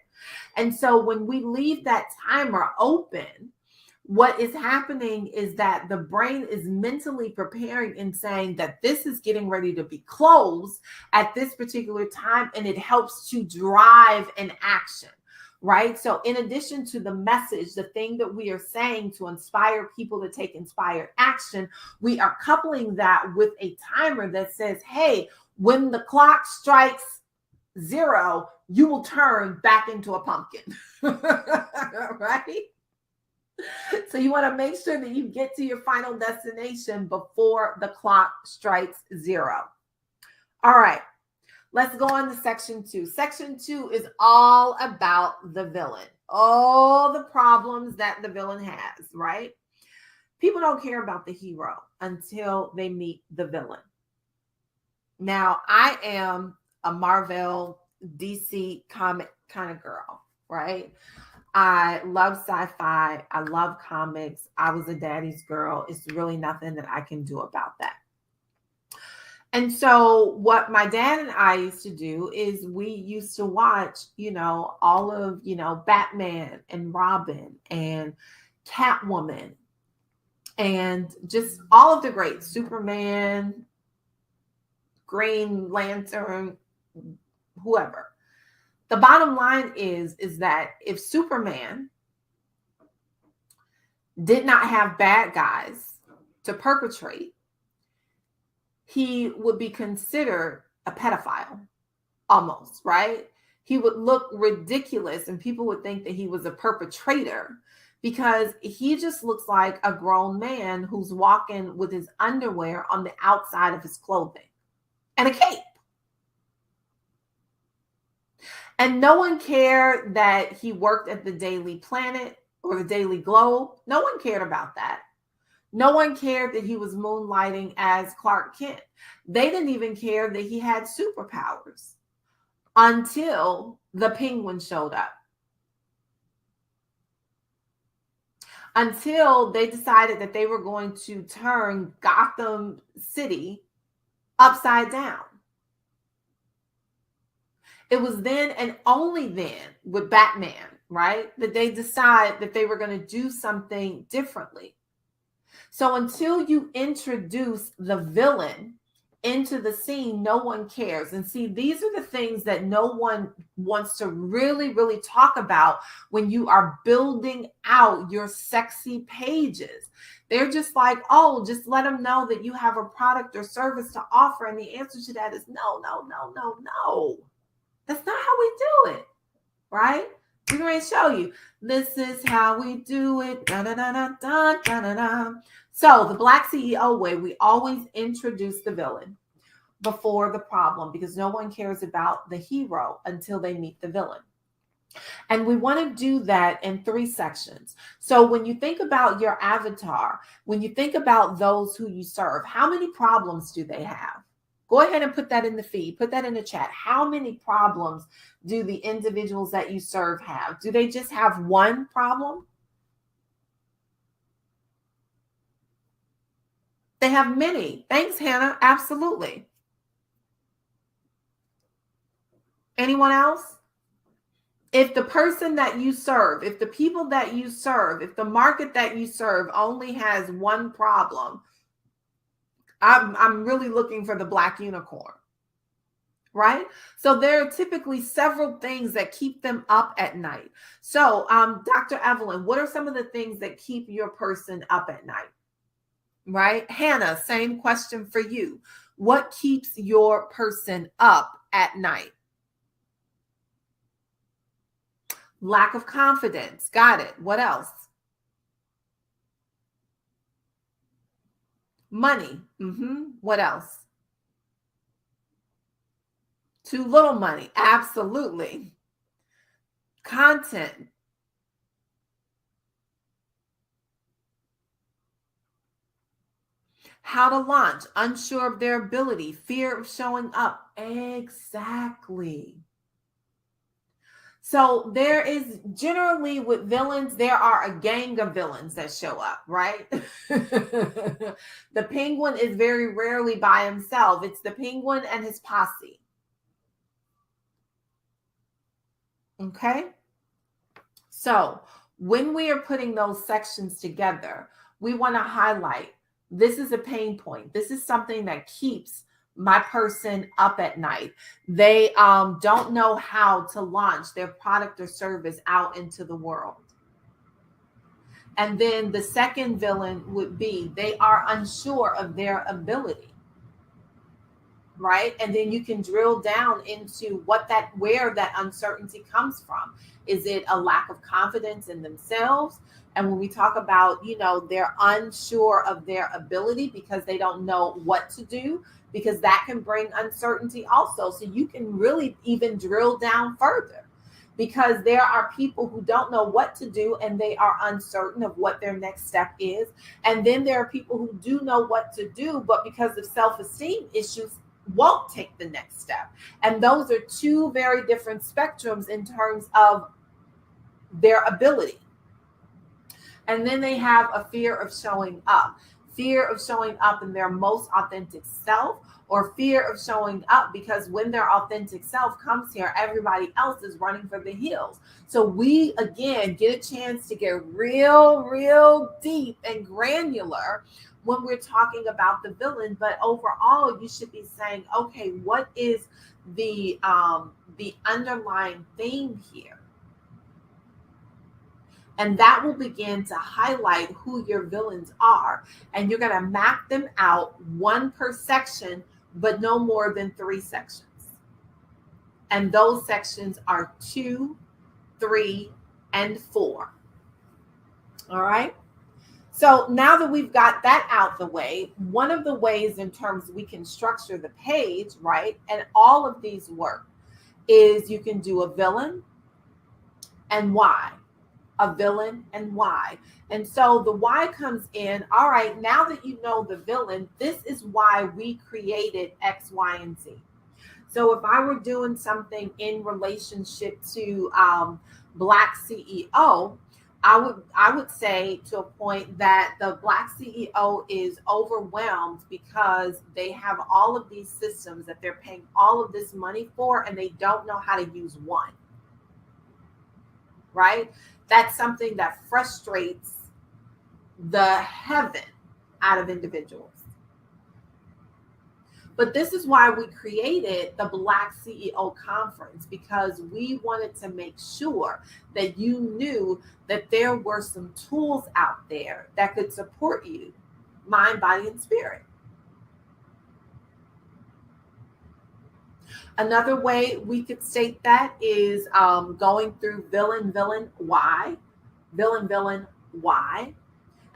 And so when we leave that timer open, what is happening is that the brain is mentally preparing and saying that this is getting ready to be closed at this particular time, and it helps to drive an action, right? So in addition to the message, the thing that we are saying to inspire people to take inspired action, we are coupling that with a timer that says, hey, when the clock strikes 0, you will turn back into a pumpkin, right? So you want to make sure that you get to your final destination before the clock strikes 0. All right, let's go on to section 2. Section 2 is all about the villain, all the problems that the villain has, right? People don't care about the hero until they meet the villain. Now, I am a Marvel, DC comic kind of girl, right? I love sci-fi. I love comics. I was a daddy's girl. It's really nothing that I can do about that. And so what my dad and I used to do is we used to watch, all of, Batman and Robin and Catwoman and just all of the greats, Superman, Green Lantern, whoever. The bottom line is that if Superman did not have bad guys to perpetrate, he would be considered a pedophile almost, right? He would look ridiculous and people would think that he was a perpetrator because he just looks like a grown man who's walking with his underwear on the outside of his clothing and a cape. And no one cared that he worked at the Daily Planet or the Daily Globe. No one cared about that. No one cared that he was moonlighting as Clark Kent. They didn't even care that he had superpowers until the Penguin showed up. Until they decided that they were going to turn Gotham City upside down. It was then and only then with Batman, right, that they decide that they were going to do something differently. So until you introduce the villain into the scene, no one cares. And see, these are the things that no one wants to really, really talk about when you are building out your sexy pages. They're just like, oh, just let them know that you have a product or service to offer. And the answer to that is no, no, no, no, no. That's not how we do it, right? We're going to show you. This is how we do it. Da, da, da, da, da, da, da, da. So the Black CEO way, we always introduce the villain before the problem because no one cares about the hero until they meet the villain. And we want to do that in 3 sections. So when you think about your avatar, when you think about those who you serve, how many problems do they have? Go ahead and put that in the feed. Put that in the chat. How many problems do the individuals that you serve have? Do they just have one problem? They have many. Thanks, Hannah. Absolutely. Anyone else? If the person that you serve, if the people that you serve, if the market that you serve only has one problem, I'm really looking for the black unicorn, right? So there are typically several things that keep them up at night. So Dr. Evelyn, what are some of the things that keep your person up at night, right? Hannah, same question for you. What keeps your person up at night? Lack of confidence. Got it. What else? Money. What else? Too little money. Absolutely. Content. How to launch. Unsure of their ability. Fear of showing up. Exactly. So there is generally with villains, there are a gang of villains that show up, right? The penguin is very rarely by himself. It's the penguin and his posse. Okay. So when we are putting those sections together, we want to highlight this is a pain point. This is something that keeps my person up at night. They don't know how to launch their product or service out into the world. And then the second villain would be they are unsure of their ability, right? And then you can drill down into where that uncertainty comes from. Is it a lack of confidence in themselves? And when we talk about, they're unsure of their ability because they don't know what to do, because that can bring uncertainty also. So you can really even drill down further, because there are people who don't know what to do and they are uncertain of what their next step is. And then there are people who do know what to do, but because of self-esteem issues, won't take the next step. And those are two very different spectrums in terms of their ability. And then they have a fear of showing up in their most authentic self, or fear of showing up because when their authentic self comes here, everybody else is running for the hills. So we, again, get a chance to get real deep and granular when we're talking about the villain. But overall, you should be saying, okay, what is the underlying theme here? And that will begin to highlight who your villains are. And you're going to map them out, one per section, but no more than 3 sections. And those sections are 2, 3, and 4. All right. So now that we've got that out the way, one of the ways in terms we can structure the page, right, and all of these work, is you can do a villain and why. A villain and why. And so the why comes in, all right, now that you know the villain, this is why we created X, Y, and Z. So if I were doing something in relationship to BlackCEO, I would say to a point that the BlackCEO is overwhelmed because they have all of these systems that they're paying all of this money for, and they don't know how to use one. Right? That's something that frustrates the heaven out of individuals. But this is why we created the BlackCEO conference, because we wanted to make sure that you knew that there were some tools out there that could support you, mind, body, and spirit. Another way we could state that is going through villain, why? Villain, why?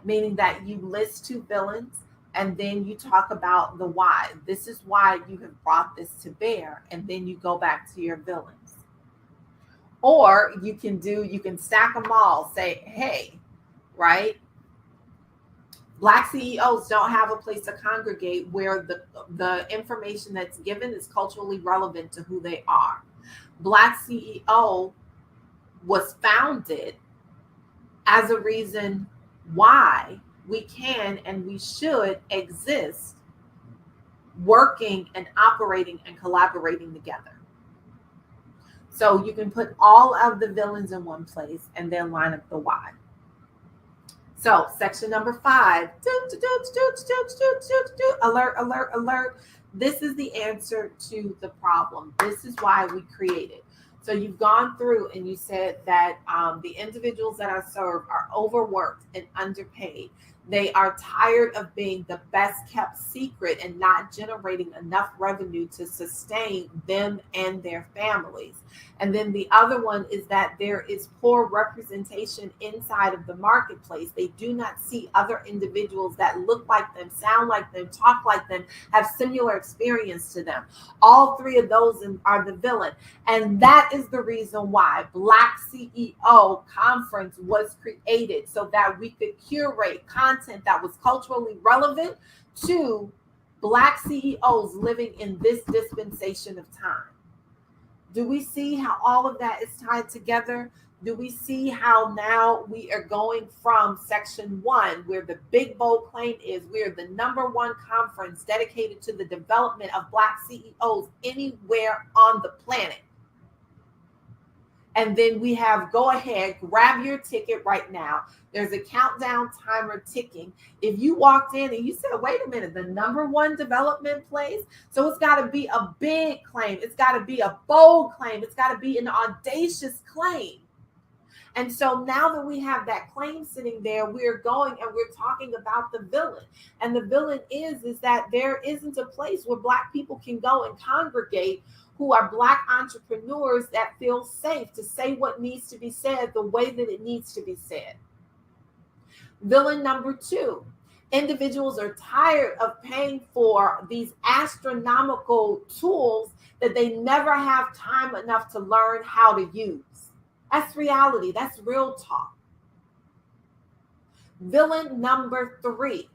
Meaning that you list 2 villains and then you talk about the why. This is why you have brought this to bear. And then you go back to your villains. Or you can stack them all, say, hey, right? Black CEOs don't have a place to congregate where the information that's given is culturally relevant to who they are. BlackCEO was founded as a reason why we can and we should exist, working and operating and collaborating together. So you can put all of the villains in one place and then line up the why. So section number 5, alert. This is the answer to the problem. This is why we created. So you've gone through and you said that the individuals that I serve are overworked and underpaid. They are tired of being the best kept secret and not generating enough revenue to sustain them and their families. And then the other one is that there is poor representation inside of the marketplace. They do not see other individuals that look like them, sound like them, talk like them, have similar experience to them. All 3 of those are the villain. And that is the reason why BlackCEO Conference was created, so that we could curate content that was culturally relevant to Black CEOs living in this dispensation of time. Do we see how all of that is tied together? Do we see how now we are going from section 1, where the big bold claim is we're the #1 conference dedicated to the development of Black CEOs anywhere on the planet. And then we have, go ahead, grab your ticket right now. There's a countdown timer ticking. If you walked in and you said, wait a minute, the #1 development place. So it's got to be a big claim. It's got to be a bold claim. It's got to be an audacious claim. And so now that we have that claim sitting there, we're going and we're talking about the villain. And the villain is that there isn't a place where Black people can go and congregate who are Black entrepreneurs that feel safe to say what needs to be said the way that it needs to be said. Villain number 2, individuals are tired of paying for these astronomical tools that they never have time enough to learn how to use. That's reality. That's real talk. Villain number 3,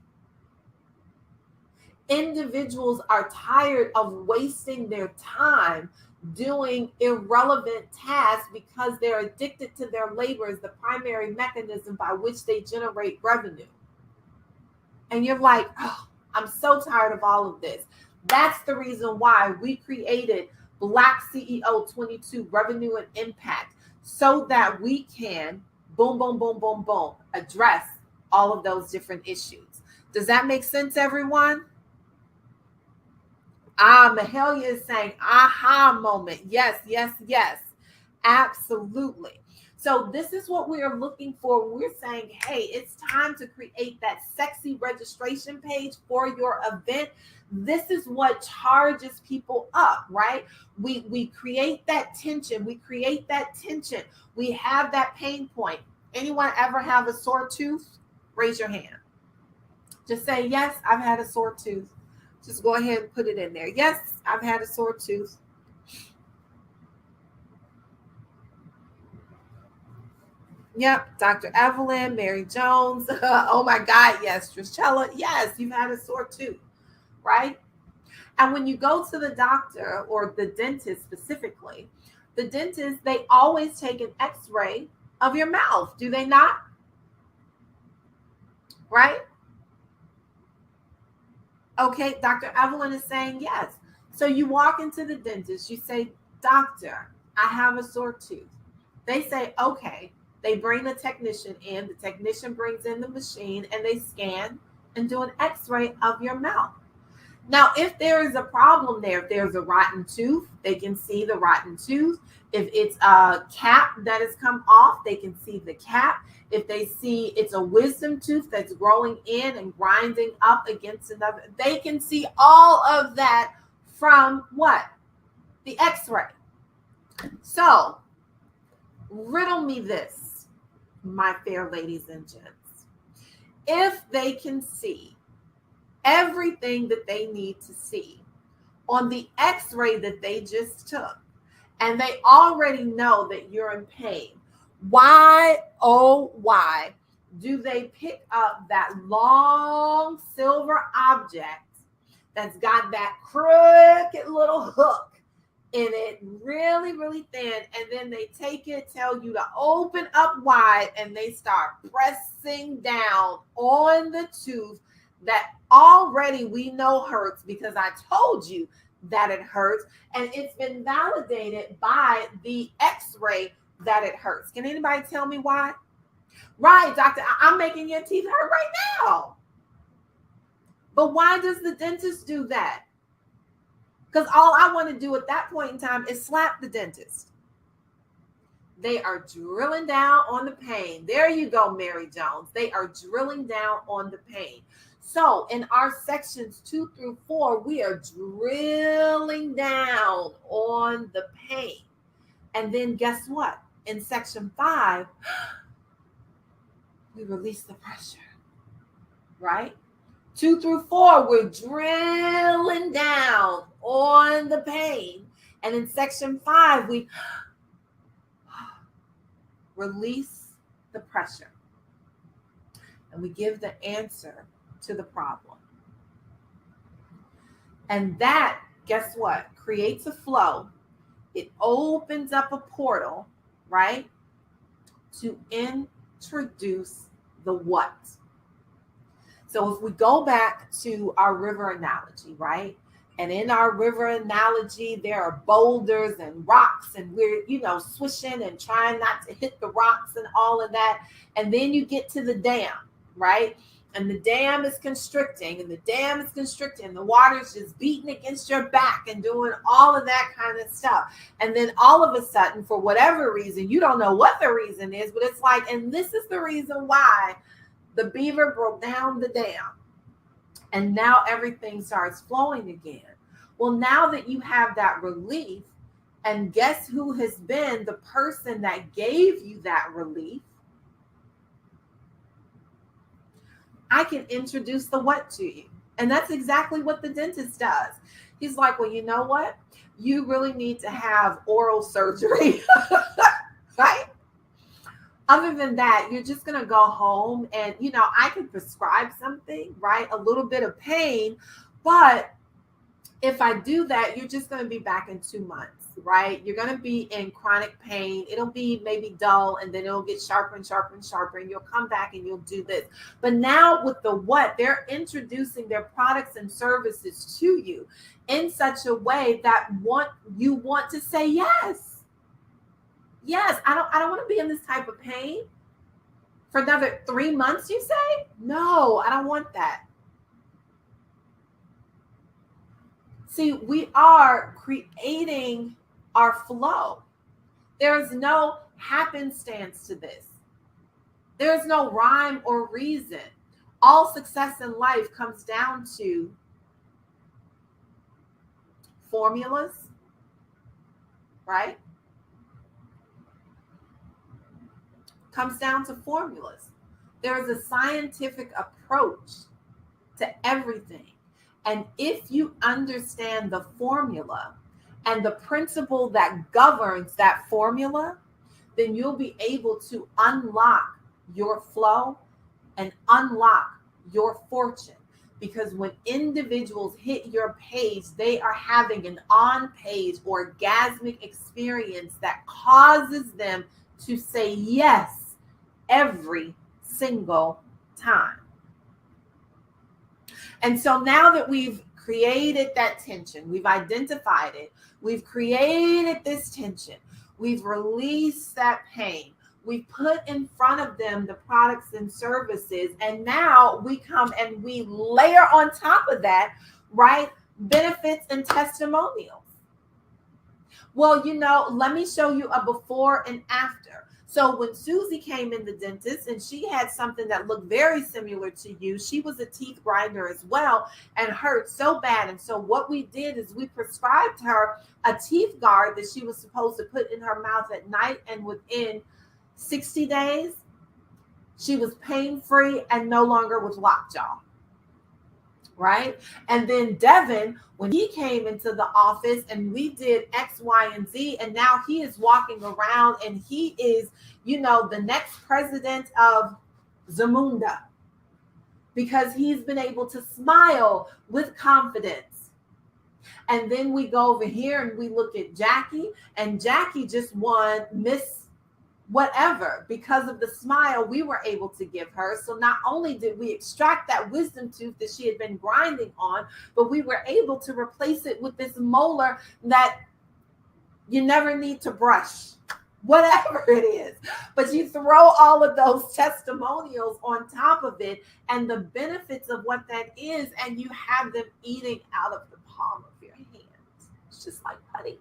individuals are tired of wasting their time doing irrelevant tasks because they're addicted to their labor as the primary mechanism by which they generate revenue. And you're like, oh, I'm so tired of all of this. That's the reason why we created BlackCEO 22 Revenue and Impact, so that we can boom, boom, boom, boom, boom, address all of those different issues. Does that make sense, everyone? Mahalia is saying, aha moment. Yes, yes, yes. Absolutely. So this is what we are looking for. We're saying, hey, it's time to create that sexy registration page for your event. This is what charges people up, right? We create that tension. We create that tension. We have that pain point. Anyone ever have a sore tooth? Raise your hand. Just say, yes, I've had a sore tooth. Just go ahead and put it in there. Yes, I've had a sore tooth. Yep, Dr. Evelyn, Mary Jones. Oh my God, yes, Trishella. Yes, you've had a sore tooth, right? And when you go to the doctor or the dentist specifically, the dentist, they always take an x-ray of your mouth, do they not? Right? Okay, Dr. Evelyn is saying yes. So you walk into the dentist, you say, doctor, I have a sore tooth. They say, okay. They bring the technician in. The technician brings in the machine and they scan and do an x-ray of your mouth. Now, if there is a problem there, if there's a rotten tooth, they can see the rotten tooth. If it's a cap that has come off, they can see the cap. If they see it's a wisdom tooth that's growing in and grinding up against another, they can see all of that from what? The x-ray. So, riddle me this, my fair ladies and gents. If they can see everything that they need to see on the x-ray that they just took, and they already know that you're in pain, why, oh, why do they pick up that long silver object that's got that crooked little hook in it, really, really thin, and then they take it, tell you to open up wide, and they start pressing down on the tooth that already we know hurts because I told you that it hurts, and it's been validated by the x-ray that it hurts. Can anybody tell me why? Right, doctor, I'm making your teeth hurt right now. But why does the dentist do that? Because all I want to do at that point in time is slap the dentist. They are drilling down on the pain. There you go, Mary Jones. They are drilling down on the pain. So in our sections 2 through 4, we are drilling down on the pain. And then guess what? In section 5, we release the pressure, right? 2 through 4, we're drilling down on the pain. And in section 5, we release the pressure. And we give the answer to the problem. And that, guess what, creates a flow. It opens up a portal, right, to introduce the what. So if we go back to our river analogy, right? And in our river analogy, there are boulders and rocks, and we're, swishing and trying not to hit the rocks and all of that. And then you get to the dam, right? And the dam is constricting, and the water's just beating against your back and doing all of that kind of stuff. And then all of a sudden, for whatever reason, you don't know what the reason is, but it's like, and this is the reason why the beaver broke down the dam. And now everything starts flowing again. Well, now that you have that relief, and guess who has been the person that gave you that relief? I can introduce the what to you. And that's exactly what the dentist does. He's like, well, you know what? You really need to have oral surgery, right? Other than that, you're just going to go home and, I can prescribe something, right? A little bit of pain. But if I do that, you're just going to be back in 2 months, right? You're going to be in chronic pain. It'll be maybe dull, and then it'll get sharper and sharper and sharper, and you'll come back and you'll do this. But now with the what, they're introducing their products and services to you in such a way that you want to say yes. Yes, I don't want to be in this type of pain for another 3 months, you say? No, I don't want that. See, we are creating our flow. There is no happenstance to this. There is no rhyme or reason. All success in life comes down to formulas, right? Comes down to formulas. There is a scientific approach to everything. And if you understand the formula and the principle that governs that formula, then you'll be able to unlock your flow and unlock your fortune. Because when individuals hit your page, they are having an on-page orgasmic experience that causes them to say yes every single time. And so now that we've created that tension, we've identified it, we've created this tension, we've released that pain, we put in front of them the products and services, and now we come and we layer on top of that, right, benefits and testimonials. Well, let me show you a before and after. So when Susie came in the dentist and she had something that looked very similar to you, she was a teeth grinder as well and hurt so bad. And so what we did is we prescribed her a teeth guard that she was supposed to put in her mouth at night. And within 60 days, she was pain-free and no longer with lockjaw. Right? And then Devin, when he came into the office and we did X, Y, and Z, and now he is walking around and he is, the next president of Zamunda because he's been able to smile with confidence. And then we go over here and we look at Jackie, and Jackie just won Miss whatever because of the smile we were able to give her. So not only did we extract that wisdom tooth that she had been grinding on, but we were able to replace it with this molar that you never need to brush, whatever it is. But you throw all of those testimonials on top of it and the benefits of what that is, and you have them eating out of the palm of your hands. It's just like putty.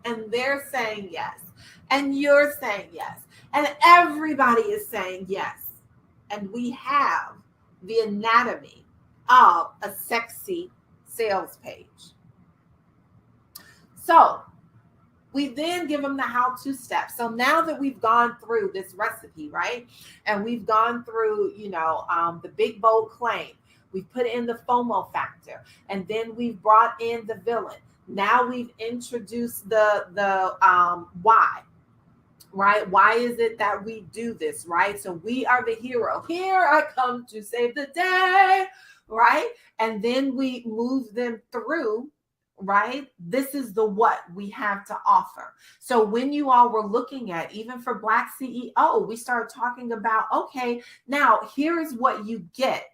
And they're saying yes. And you're saying yes. And everybody is saying yes. And we have the anatomy of a sexy sales page. So we then give them the how-to steps. So now that we've gone through this recipe, right? And we've gone through, the big bold claim. We've put in the FOMO factor. And then we've brought in the villain. Now we've introduced the why, right? Why is it that we do this, right? So we are the hero. Here I come to save the day. right? And then we move them through, right? This is the what we have to offer. So when you all were looking at, even for BlackCEO, we started talking about, okay, now here is what you get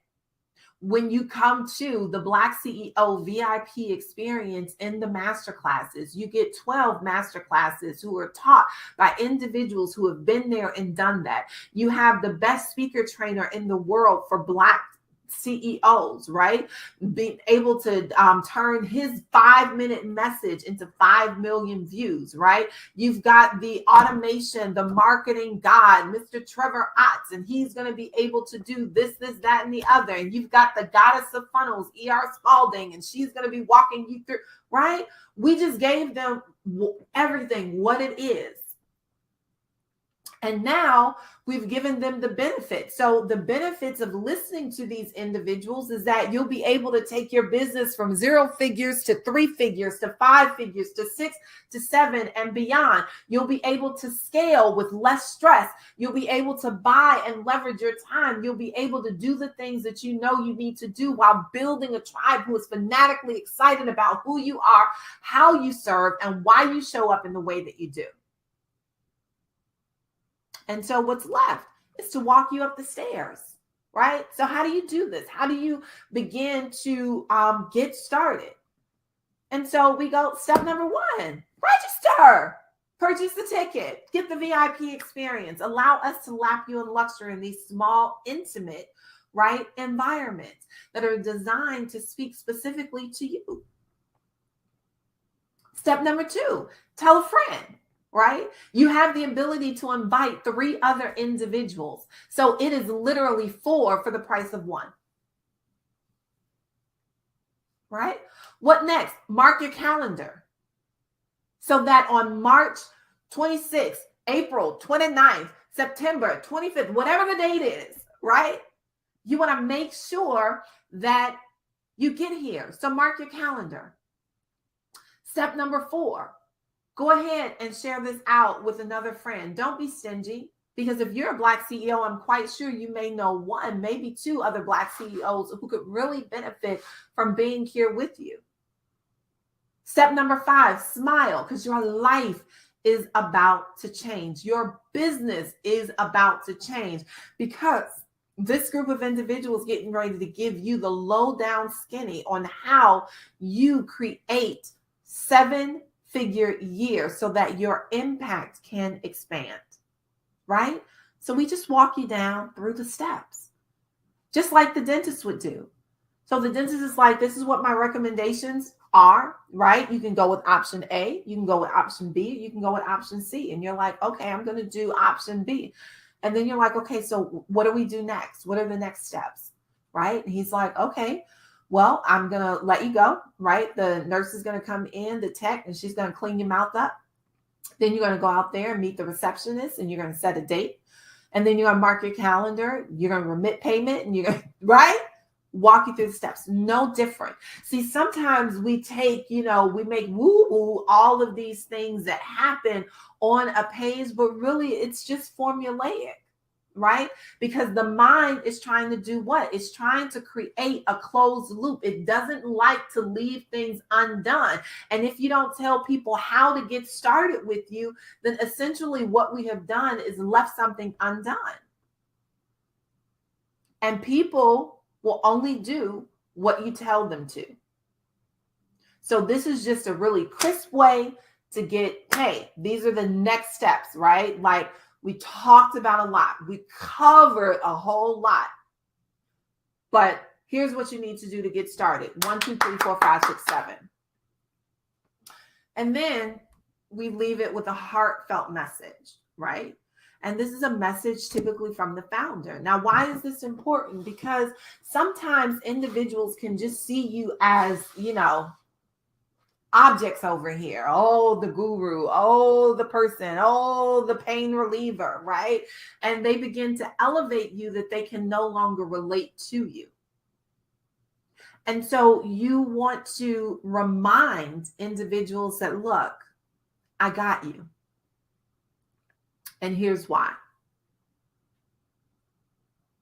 when you come to the BlackCEO VIP experience in the masterclasses. You get 12 masterclasses who are taught by individuals who have been there and done that. You have the best speaker trainer in the world for Black CEOs, right? Being able to turn his 5-minute message into 5 million views, right? You've got the automation, the marketing god, Mr. Trevor Otts, and he's going to be able to do this, that, and the other. And you've got the goddess of funnels, Spaulding, and she's going to be walking you through, right? We just gave them everything, what it is. And now we've given them the benefits. So the benefits of listening to these individuals is that you'll be able to take your business from 0 figures to 3 figures to 5 figures to 6 to 7 and beyond. You'll be able to scale with less stress. You'll be able to buy and leverage your time. You'll be able to do the things that you know you need to do while building a tribe who is fanatically excited about who you are, how you serve, and why you show up in the way that you do. And so what's left is to walk you up the stairs, right? So how do you do this? How do you begin to get started? And so we go step number 1, register, purchase the ticket, get the VIP experience, allow us to lap you in luxury in these small, intimate, right, environments that are designed to speak specifically to you. Step number 2, tell a friend. Right? You have the ability to invite 3 other individuals. So it is literally 4 for the price of 1. Right? What next? Mark your calendar so that on March 26th, April 29th, September 25th, whatever the date is, right? You want to make sure that you get here. So mark your calendar. Step number 4. Go ahead and share this out with another friend. Don't be stingy, because if you're a Black CEO, I'm quite sure you may know 1, maybe 2 other Black CEOs who could really benefit from being here with you. Step number 5, smile, because your life is about to change. Your business is about to change, because this group of individuals getting ready to give you the lowdown skinny on how you create 7-figure year so that your impact can expand, right? So we just walk you down through the steps, just like the dentist would do. So the dentist is like, this is what my recommendations are, right? You can go with option A, you can go with option B, you can go with option C. And you're like, okay, I'm going to do option B. And then you're like, okay, so what do we do next? What are the next steps, right? And he's like, okay, well, I'm going to let you go, right? The nurse is going to come in, the tech, and she's going to clean your mouth up. Then you're going to go out there and meet the receptionist, and you're going to set a date. And then you're going to mark your calendar. You're going to remit payment, and you're going to, right? Walk you through the steps. No different. See, sometimes we take, we make woo-woo all of these things that happen on a page, but really it's just formulaic. Right? Because the mind is trying to do what? It's trying to create a closed loop. It doesn't like to leave things undone. And if you don't tell people how to get started with you, then essentially what we have done is left something undone. And people will only do what you tell them to. So this is just a really crisp way to get, hey, these are the next steps, right? Like, we talked about a lot. We covered a whole lot. But here's what you need to do to get started. 1, 2, 3, 4, 5, 6, 7. And then we leave it with a heartfelt message, right? And this is a message typically from the founder. Now, why is this important? Because sometimes individuals can just see you as, objects over here. Oh, the guru. Oh, the person. Oh, the pain reliever, right? And they begin to elevate you that they can no longer relate to you. And so you want to remind individuals that, look, I got you. And here's why.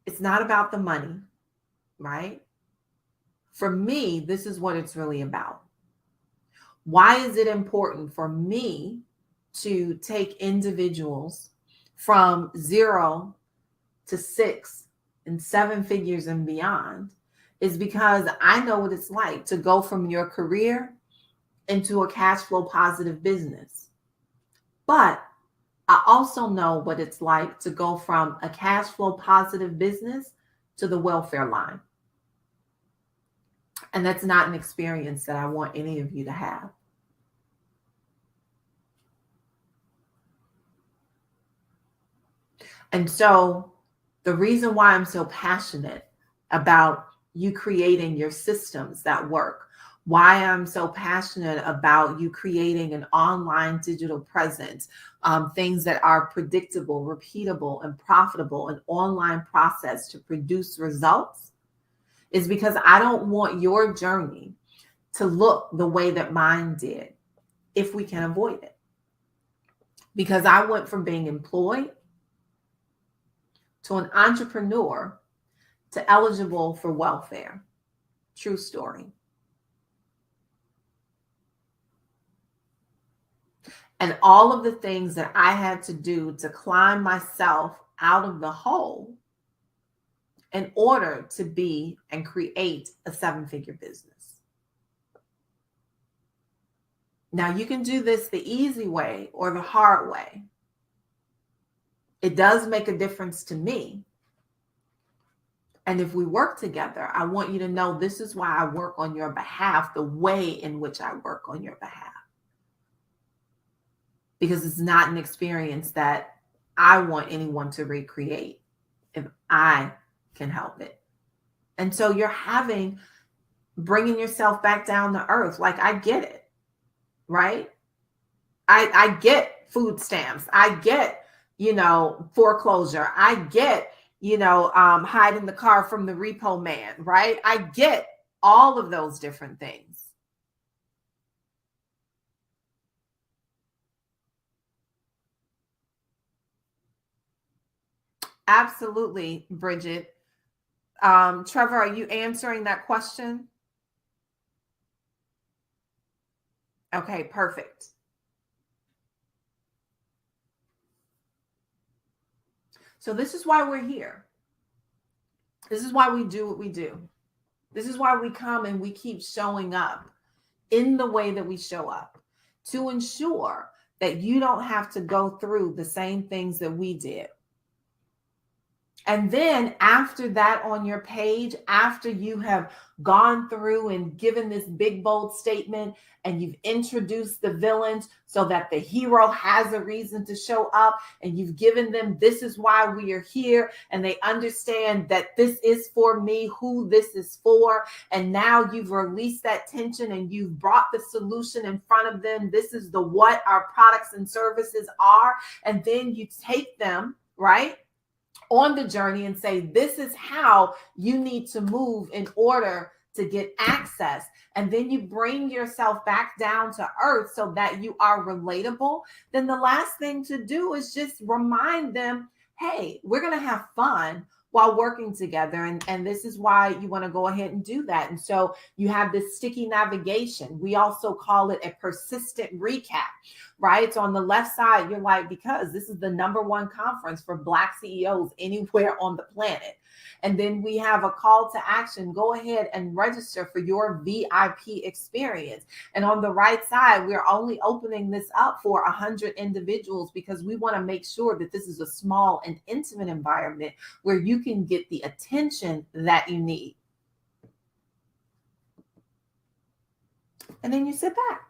It's not about the money, right? For me, this is what it's really about. Why is it important for me to take individuals from 0 to 6 and 7 figures and beyond? Is because I know what it's like to go from your career into a cash flow positive business. But I also know what it's like to go from a cash flow positive business to the welfare line. And that's not an experience that I want any of you to have. And so the reason why I'm so passionate about you creating your systems that work, why I'm so passionate about you creating an online digital presence, things that are predictable, repeatable, and profitable, an online process to produce results, is because I don't want your journey to look the way that mine did if we can avoid it. Because I went from being employed to an entrepreneur to eligible for welfare. True story. And all of the things that I had to do to climb myself out of the hole in order to be and create a 7-figure business. Now, you can do this the easy way or the hard way. It does make a difference to me. And if we work together, I want you to know this is why I work on your behalf, the way in which I work on your behalf. Because it's not an experience that I want anyone to recreate if I can help it. And so you're bringing yourself back down to earth. Like, I get it, right? I get food stamps. I get, foreclosure. I get, hiding the car from the repo man, right? I get all of those different things. Absolutely, Bridget. Trevor, are you answering that question? Okay, perfect. So this is why we're here. This is why we do what we do. This is why we come and we keep showing up in the way that we show up, to ensure that you don't have to go through the same things that we did. And then after that on your page, after you have gone through and given this big, bold statement and you've introduced the villains so that the hero has a reason to show up, and you've given them, this is why we are here, and they understand that this is for me, who this is for. And now you've released that tension and you've brought the solution in front of them. This is what our products and services are. And then you take them, right, on the journey and say, this is how you need to move in order to get access. And then you bring yourself back down to earth so that you are relatable. Then the last thing to do is just remind them, hey, we're going to have fun while working together. And this is why you want to go ahead and do that. And so you have this sticky navigation. We also call it a persistent recap, right? So on the left side, you're like, because this is the #1 conference for Black CEOs anywhere on the planet. And then we have a call to action. Go ahead and register for your VIP experience. And on the right side, we're only opening this up for 100 individuals because we want to make sure that this is a small and intimate environment where you can get the attention that you need. And then you sit back.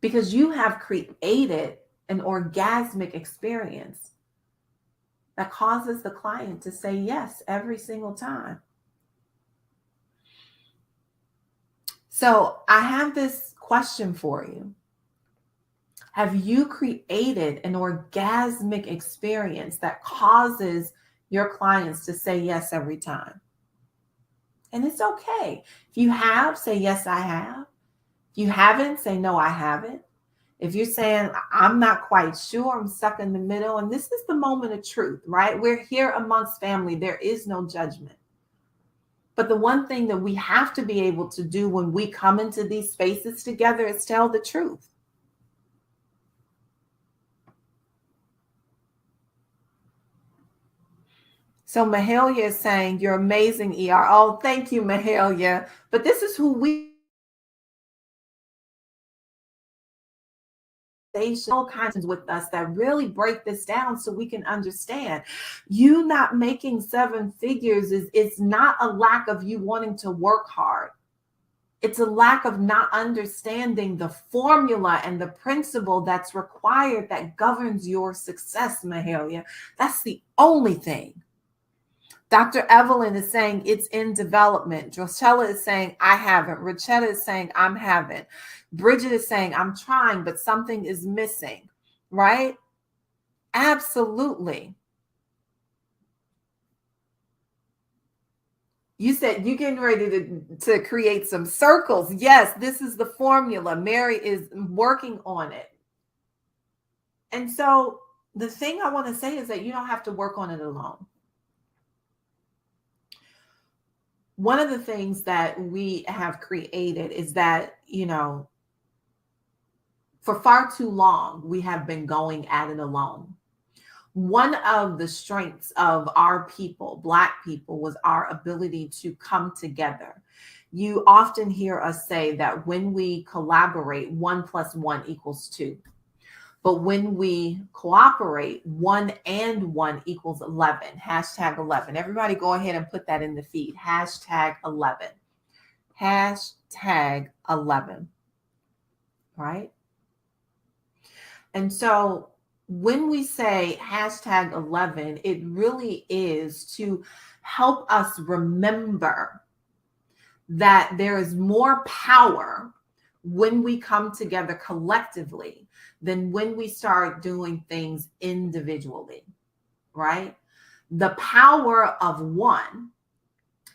Because you have created an orgasmic experience that causes the client to say yes every single time. So I have this question for you. Have you created an orgasmic experience that causes your clients to say yes every time? And it's okay. If you have, say, yes, I have. If you haven't, say, no, I haven't. If you're saying, I'm not quite sure, I'm stuck in the middle, and this is the moment of truth, right? We're here amongst family. There is no judgment. But the one thing that we have to be able to do when we come into these spaces together is tell the truth. So Mahalia is saying, you're amazing, ER. Oh, thank you, Mahalia. But this is who we all kinds with us that really break this down so we can understand. You not making seven figures is not a lack of you wanting to work hard. It's a lack of not understanding the formula and the principle that's required that governs your success, Mahalia. That's the only thing. Dr. Evelyn is saying it's in development. Drosella is saying I haven't. Richetta is saying I'm having. Bridget is saying I'm trying, but something is missing, right? Absolutely. You said you're getting ready to create some circles. Yes, this is the formula. Mary is working on it. And so the thing I want to say is that you don't have to work on it alone. One of the things that we have created is that, for far too long, we have been going at it alone. One of the strengths of our people, Black people, was our ability to come together. You often hear us say that when we collaborate, 1 + 1 = 2. But when we cooperate, 1 and 1 = 11. #11. Everybody go ahead and put that in the feed. #11. #11. Right? And so when we say #11, it really is to help us remember that there is more power when we come together collectively than when we start doing things individually, right? The power of one,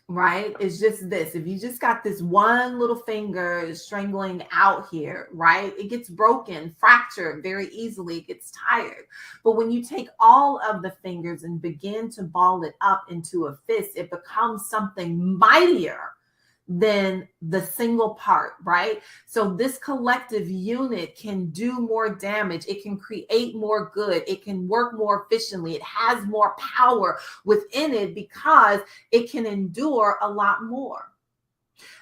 right, is just this. If you just got this one little finger strangling out here, right, it gets broken, fractured very easily, it gets tired. But when you take all of the fingers and begin to ball it up into a fist, it becomes something mightier than the single part, right? So this collective unit can do more damage. It can create more good. It can work more efficiently. It has more power within it because it can endure a lot more.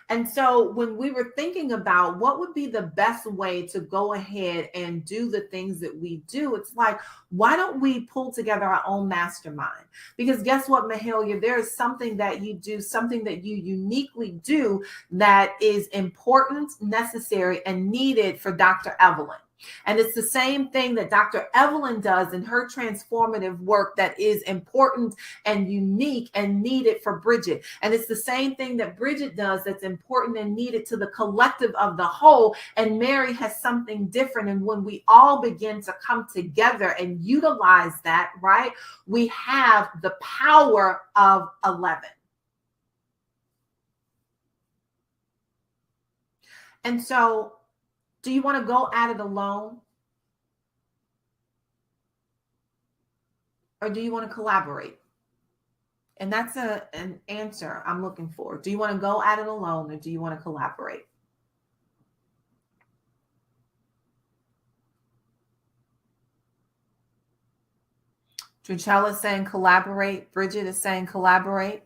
And so when we were thinking about what would be the best way to go ahead and do the things that we do, it's like, why don't we pull together our own mastermind? Because guess what, Mahalia, there is something that you do, something that you uniquely do that is important, necessary, and needed for Dr. Evelyn. And it's the same thing that Dr. Evelyn does in her transformative work that is important and unique and needed for Bridget. And it's the same thing that Bridget does that's important and needed to the collective of the whole. And Mary has something different. And when we all begin to come together and utilize that, right, we have the power of 11. And so, do you want to go at it alone? Or do you want to collaborate? And that's an answer I'm looking for. Do you want to go at it alone or do you want to collaborate? Druchella is saying collaborate. Bridget is saying collaborate.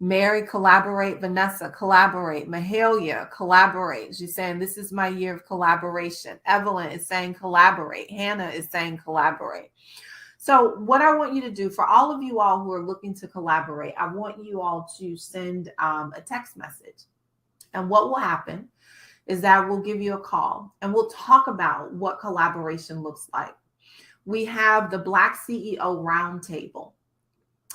Mary, collaborate. Vanessa, collaborate. Mahalia, collaborate. She's saying, this is my year of collaboration. Evelyn is saying collaborate. Hannah is saying collaborate. So what I want you to do, for all of you all who are looking to collaborate, I want you all to send a text message. And what will happen is that we'll give you a call and we'll talk about what collaboration looks like. We have the BlackCEO Roundtable.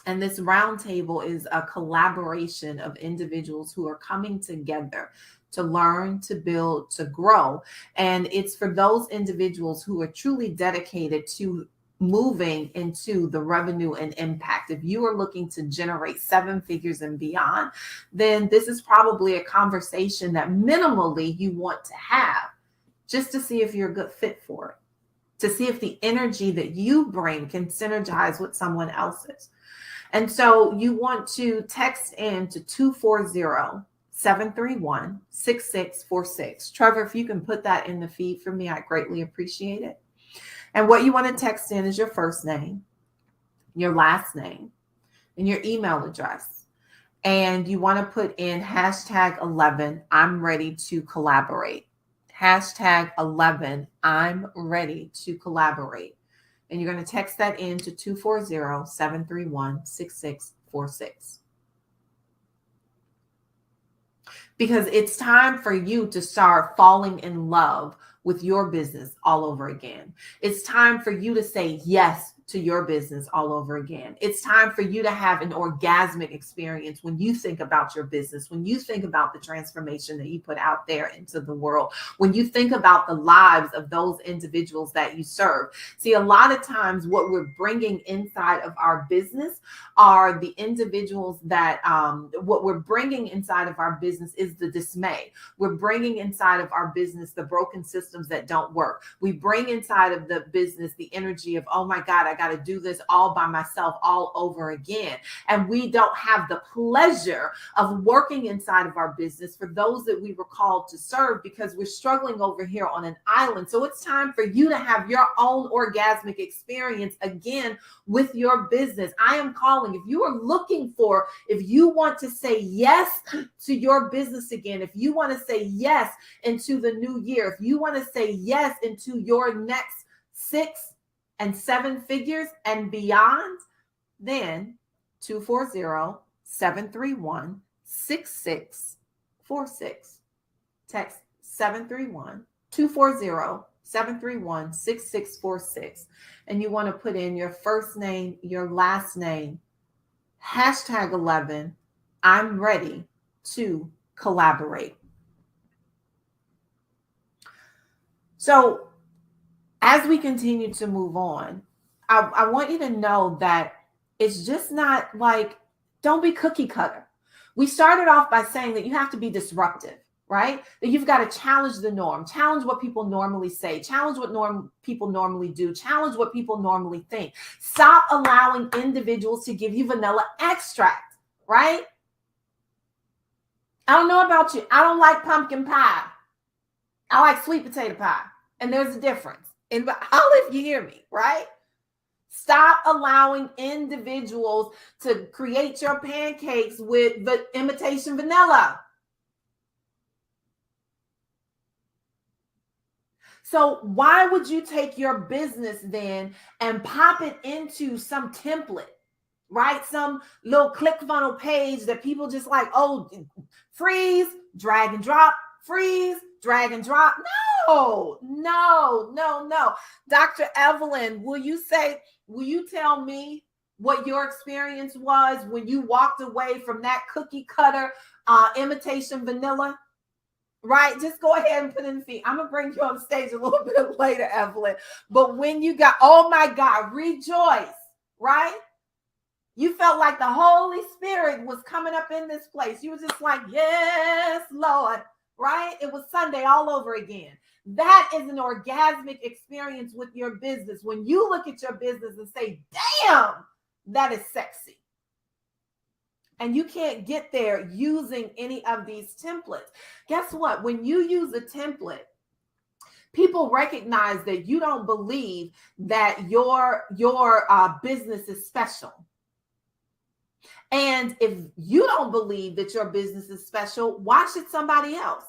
And this roundtable is a collaboration of individuals who are coming together to learn, to build, to grow. And it's for those individuals who are truly dedicated to moving into the revenue and impact. If you are looking to generate 7 figures and beyond, then this is probably a conversation that minimally you want to have just to see if you're a good fit for it, to see if the energy that you bring can synergize with someone else's. And so you want to text in to 240-731-6646. Trevor, if you can put that in the feed for me, I greatly appreciate it. And what you want to text in is your first name, your last name, and your email address. And you want to put in hashtag 11, I'm ready to collaborate. Hashtag 11, I'm ready to collaborate. And you're going to text that in to 240-731-6646. Because it's time for you to start falling in love with your business all over again. It's time for you to say yes to your business all over again. It's time for you to have an orgasmic experience when you think about your business, when you think about the transformation that you put out there into the world, when you think about the lives of those individuals that you serve. See, a lot of times what we're bringing inside of our business are the individuals that, what we're bringing inside of our business is the dismay. We're bringing inside of our business the broken systems that don't work. We bring inside of the business the energy of, oh my God, I got to do this all by myself all over again. And we don't have the pleasure of working inside of our business for those that we were called to serve because we're struggling over here on an island. So it's time for you to have your own orgasmic experience again with your business. I am calling. If you are looking for, if you want to say yes to your business again, if you want to say yes into the new year, if you want to say yes into your next 6 and 7 figures and beyond, then 240-731-6646. Text 240-731-6646. And you want to put in your first name, your last name, hashtag 11, I'm ready to collaborate. So as we continue to move on, I want you to know that it's just not like, don't be cookie cutter. We started off by saying that you have to be disruptive, right? That you've got to challenge the norm, challenge what people normally say, challenge what people normally do, challenge what people normally think. Stop allowing individuals to give you vanilla extract, right? I don't know about you. I don't like pumpkin pie. I like sweet potato pie. And there's a difference. And I'll if you hear me, right? Stop allowing individuals to create your pancakes with the imitation vanilla. So why would you take your business then and pop it into some template, right? Some little ClickFunnels page that people just like, oh, freeze, drag and drop, freeze, drag and drop. No. Dr. Evelyn, will you tell me what your experience was when you walked away from that cookie cutter imitation vanilla? Right? Just go ahead and put in the feed. I'm going to bring you on stage a little bit later, Evelyn. But when you got, oh my God, rejoice, right? You felt like the Holy Spirit was coming up in this place. You were just like, yes, Lord, right? It was Sunday all over again. That is an orgasmic experience with your business. When you look at your business and say, damn, that is sexy. And you can't get there using any of these templates. Guess what? When you use a template, people recognize that you don't believe that your business is special. And if you don't believe that your business is special, why should somebody else?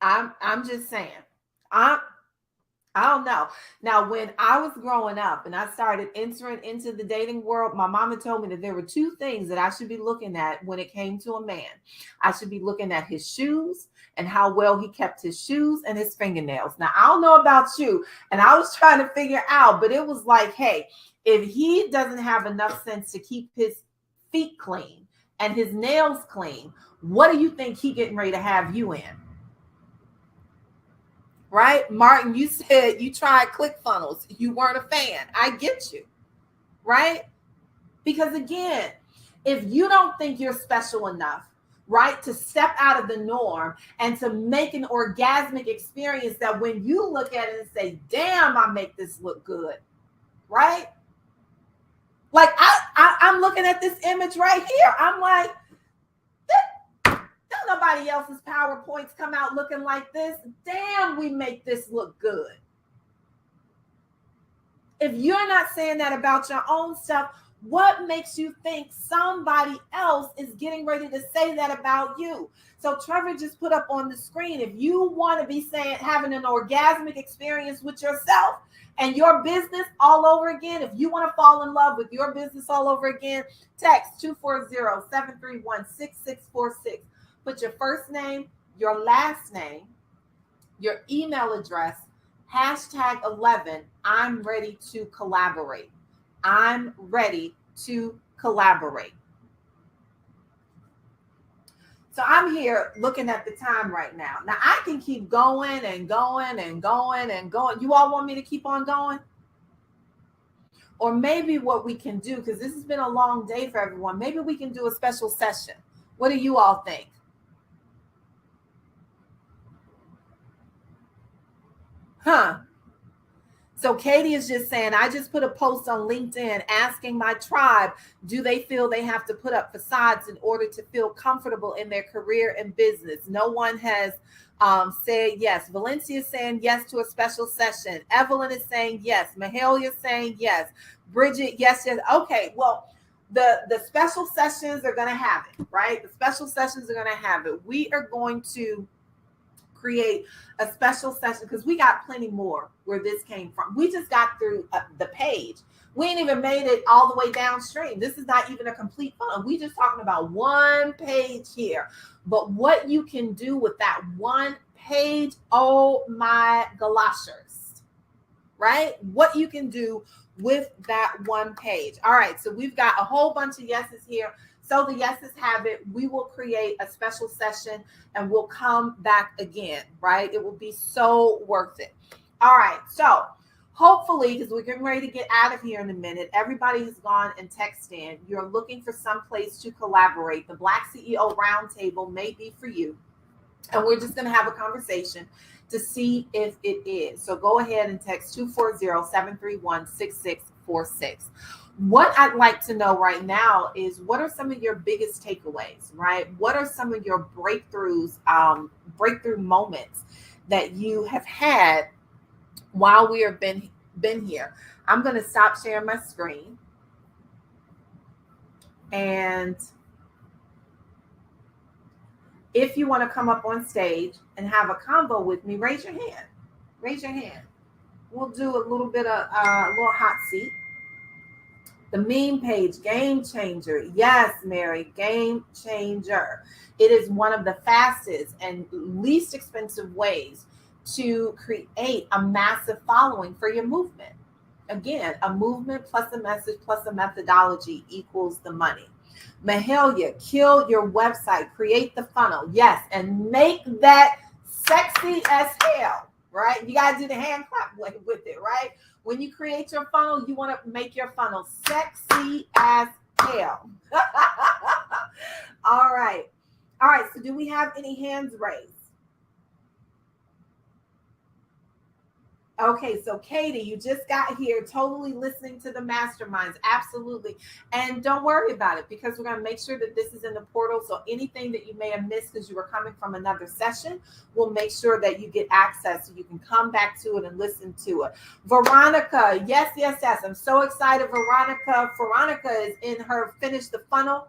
I'm just saying. I don't know. Now, when I was growing up and I started entering into the dating world, my mama told me that there were 2 things that I should be looking at when it came to a man. I should be looking at his shoes and how well he kept his shoes and his fingernails. Now, I don't know about you, and I was trying to figure out, but it was like, hey, if he doesn't have enough sense to keep his feet clean and his nails clean, what do you think he getting ready to have you in? Right? Martin, you said you tried ClickFunnels. You weren't a fan. I get you. Right? Because again, if you don't think you're special enough, right, to step out of the norm and to make an orgasmic experience that when you look at it and say, damn, I make this look good. Right? Like I'm looking at this image right here. I'm like, don't nobody else's PowerPoints come out looking like this. Damn, we make this look good. If you're not saying that about your own stuff, what makes you think somebody else is getting ready to say that about you? So Trevor just put up on the screen, if you want to be saying, having an orgasmic experience with yourself and your business all over again, if you want to fall in love with your business all over again, text 240-731-6646. Put your first name, your last name, your email address, hashtag 11, I'm ready to collaborate. I'm ready to collaborate. So I'm here looking at the time right now. Now I can keep going and going and going and going. You all want me to keep on going? Or maybe what we can do, because this has been a long day for everyone, maybe we can do a special session. What do you all think? Huh? So Katie is just saying, I just put a post on LinkedIn asking my tribe, do they feel they have to put up facades in order to feel comfortable in their career and business? No one has said yes. Valencia is saying yes to a special session. Evelyn is saying yes. Mahalia is saying yes. Bridget, yes, yes. Okay, well, the special sessions are going to have it, right? The special sessions are going to have it. We are going to create a special session because we got plenty more where this came from. We just got through the page. We ain't even made it all the way downstream. This is not even a complete funnel. We just talking about one page here. But what you can do with that one page, oh my galashers, right? What you can do with that one page. All right, so we've got a whole bunch of yeses here. So the yeses have it. We will create a special session and we'll come back again, right? It will be so worth it. All right. So hopefully, because we're getting ready to get out of here in a minute, everybody has gone and texted in. You're looking for some place to collaborate. The BlackCEO Roundtable may be for you. And we're just going to have a conversation to see if it is. So go ahead and text 240-731-6646. What I'd like to know right now is, what are some of your biggest takeaways, right? What are some of your breakthroughs, breakthrough moments that you have had while we have been here? I'm going to stop sharing my screen. And if you want to come up on stage and have a convo with me, raise your hand. Raise your hand. We'll do a little bit of a little hot seat. The meme page, game changer. Yes, Mary, game changer. It is one of the fastest and least expensive ways to create a massive following for your movement. Again, a movement plus a message plus a methodology equals the money. Mahalia, kill your website, create the funnel. Yes, and make that sexy as hell, right? You got to do the hand clap with it, right? When you create your funnel, you want to make your funnel sexy as hell. All right. All right. So do we have any hands raised? Okay, so Katie, you just got here, totally listening to the masterminds. Absolutely. And don't worry about it, because we're going to make sure that this is in the portal. So anything that you may have missed because you were coming from another session, we'll make sure that you get access so you can come back to it and listen to it. Veronica, yes, yes, yes. I'm so excited. Veronica is in her finish the funnel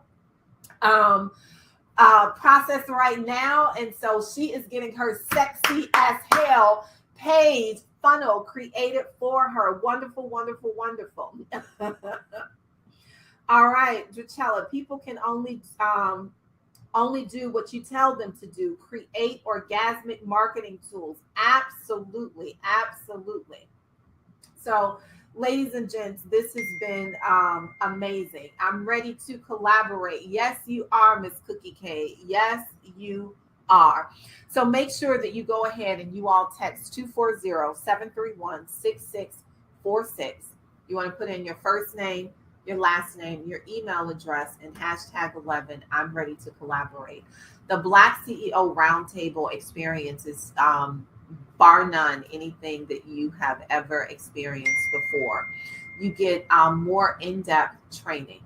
process right now. And so she is getting her sexy as hell page funnel created for her. Wonderful, wonderful, wonderful. All right, Drucella, people can only do what you tell them to do. Create orgasmic marketing tools. Absolutely, absolutely. So, ladies and gents, this has been amazing. I'm ready to collaborate. Yes, you are, Miss Cookie K. Yes, you are. So make sure that you go ahead and you all text 240-731-6646. You want to put in your first name, your last name, your email address, and hashtag 11, I'm ready to collaborate. The BlackCEO Roundtable experience is bar none anything that you have ever experienced before. You get more in-depth training,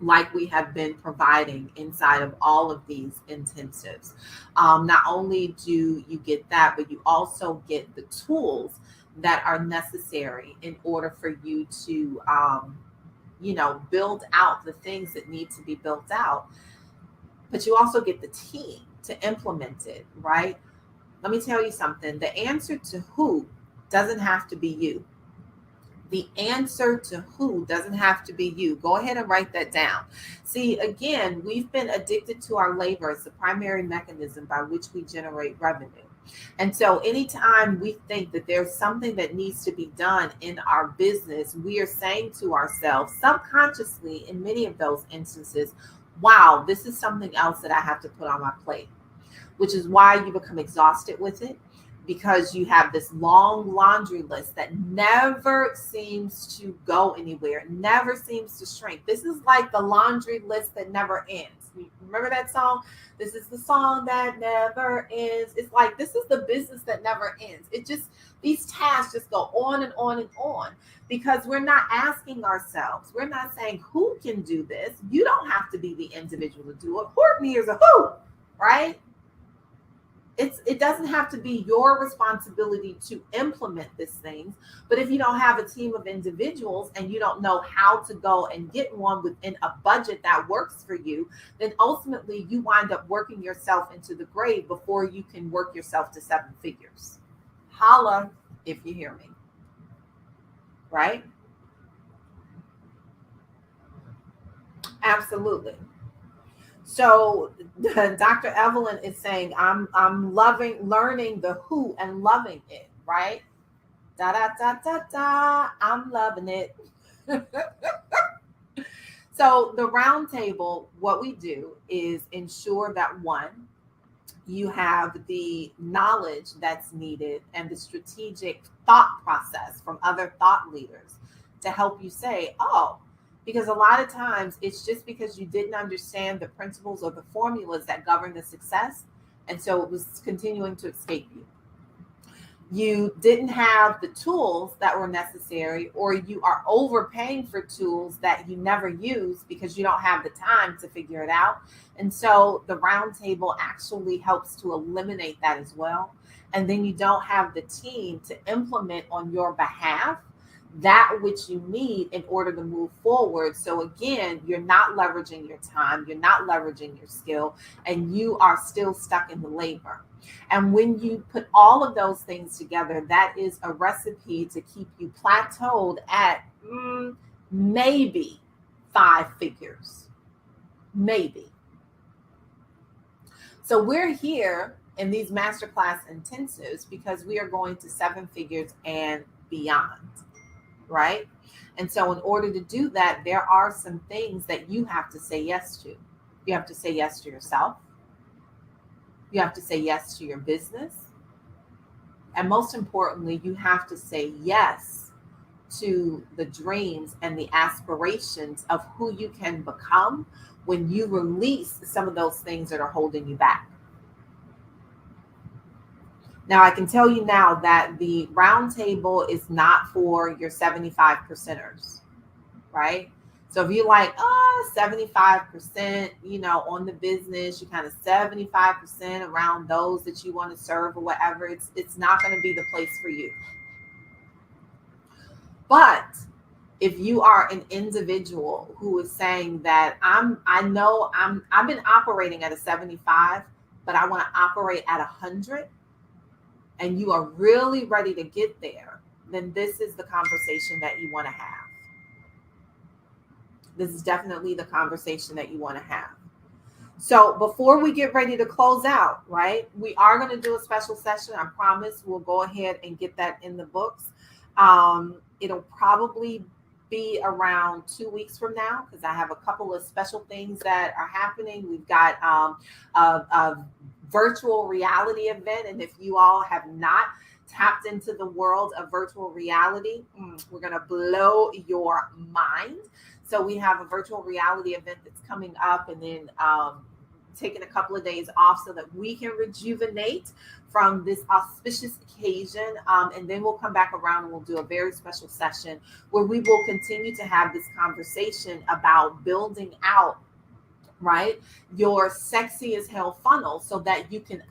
like we have been providing inside of all of these intensives. Not only do you get that, but you also get the tools that are necessary in order for you to, build out the things that need to be built out. But you also get the team to implement it, right? Let me tell you something. The answer to who doesn't have to be you. The answer to who doesn't have to be you. Go ahead and write that down. See, again, we've been addicted to our labor as the primary mechanism by which we generate revenue. And so anytime we think that there's something that needs to be done in our business, we are saying to ourselves subconsciously in many of those instances, wow, this is something else that I have to put on my plate, which is why you become exhausted with it, because you have this long laundry list that never seems to go anywhere, never seems to shrink. This is like the laundry list that never ends. Remember that song? This is the song that never ends. It's like, this is the business that never ends. It just, these tasks just go on and on and on, because we're not asking ourselves, we're not saying who can do this. You don't have to be the individual to do it. Courtney is a who, right? It doesn't have to be your responsibility to implement these things. But if you don't have a team of individuals and you don't know how to go and get one within a budget that works for you, then ultimately you wind up working yourself into the grave before you can work yourself to seven figures. Holla if you hear me, right? Absolutely. So Dr. Evelyn is saying, I'm loving learning the who and loving it, right? Da da da da da. I'm loving it. So the round table, what we do is ensure that one, you have the knowledge that's needed and the strategic thought process from other thought leaders to help you say, oh, because a lot of times it's just because you didn't understand the principles or the formulas that govern the success. And so it was continuing to escape you. You didn't have the tools that were necessary, or you are overpaying for tools that you never use because you don't have the time to figure it out. And so the round table actually helps to eliminate that as well. And then you don't have the team to implement on your behalf that which you need in order to move forward. So again, you're not leveraging your time, you're not leveraging your skill, and you are still stuck in the labor. And when you put all of those things together, that is a recipe to keep you plateaued at maybe 5 figures, maybe. So we're here in these masterclass intensives because we are going to 7 figures and beyond. Right? And so in order to do that, there are some things that you have to say yes to. You have to say yes to yourself. You have to say yes to your business. And most importantly, you have to say yes to the dreams and the aspirations of who you can become when you release some of those things that are holding you back. Now, I can tell you now that the round table is not for your 75 percenters, right? So if you're like, 75%, on the business, you kind of 75% around those that you want to serve or whatever, it's not going to be the place for you. But if you are an individual who is saying that I've been operating at a 75, but I want to operate at 100, and you are really ready to get there, then this is the conversation that you want to have. This is definitely the conversation that you want to have. So before we get ready to close out, right, we are going to do a special session. I promise we'll go ahead and get that in the books. It'll probably be around 2 weeks from now, because I have a couple of special things that are happening. We've got a virtual reality event. And if you all have not tapped into the world of virtual reality, we're going to blow your mind. So we have a virtual reality event that's coming up, and then taking a couple of days off so that we can rejuvenate from this auspicious occasion. And then we'll come back around and we'll do a very special session where we will continue to have this conversation about building out, right, your sexy as hell funnel so that you can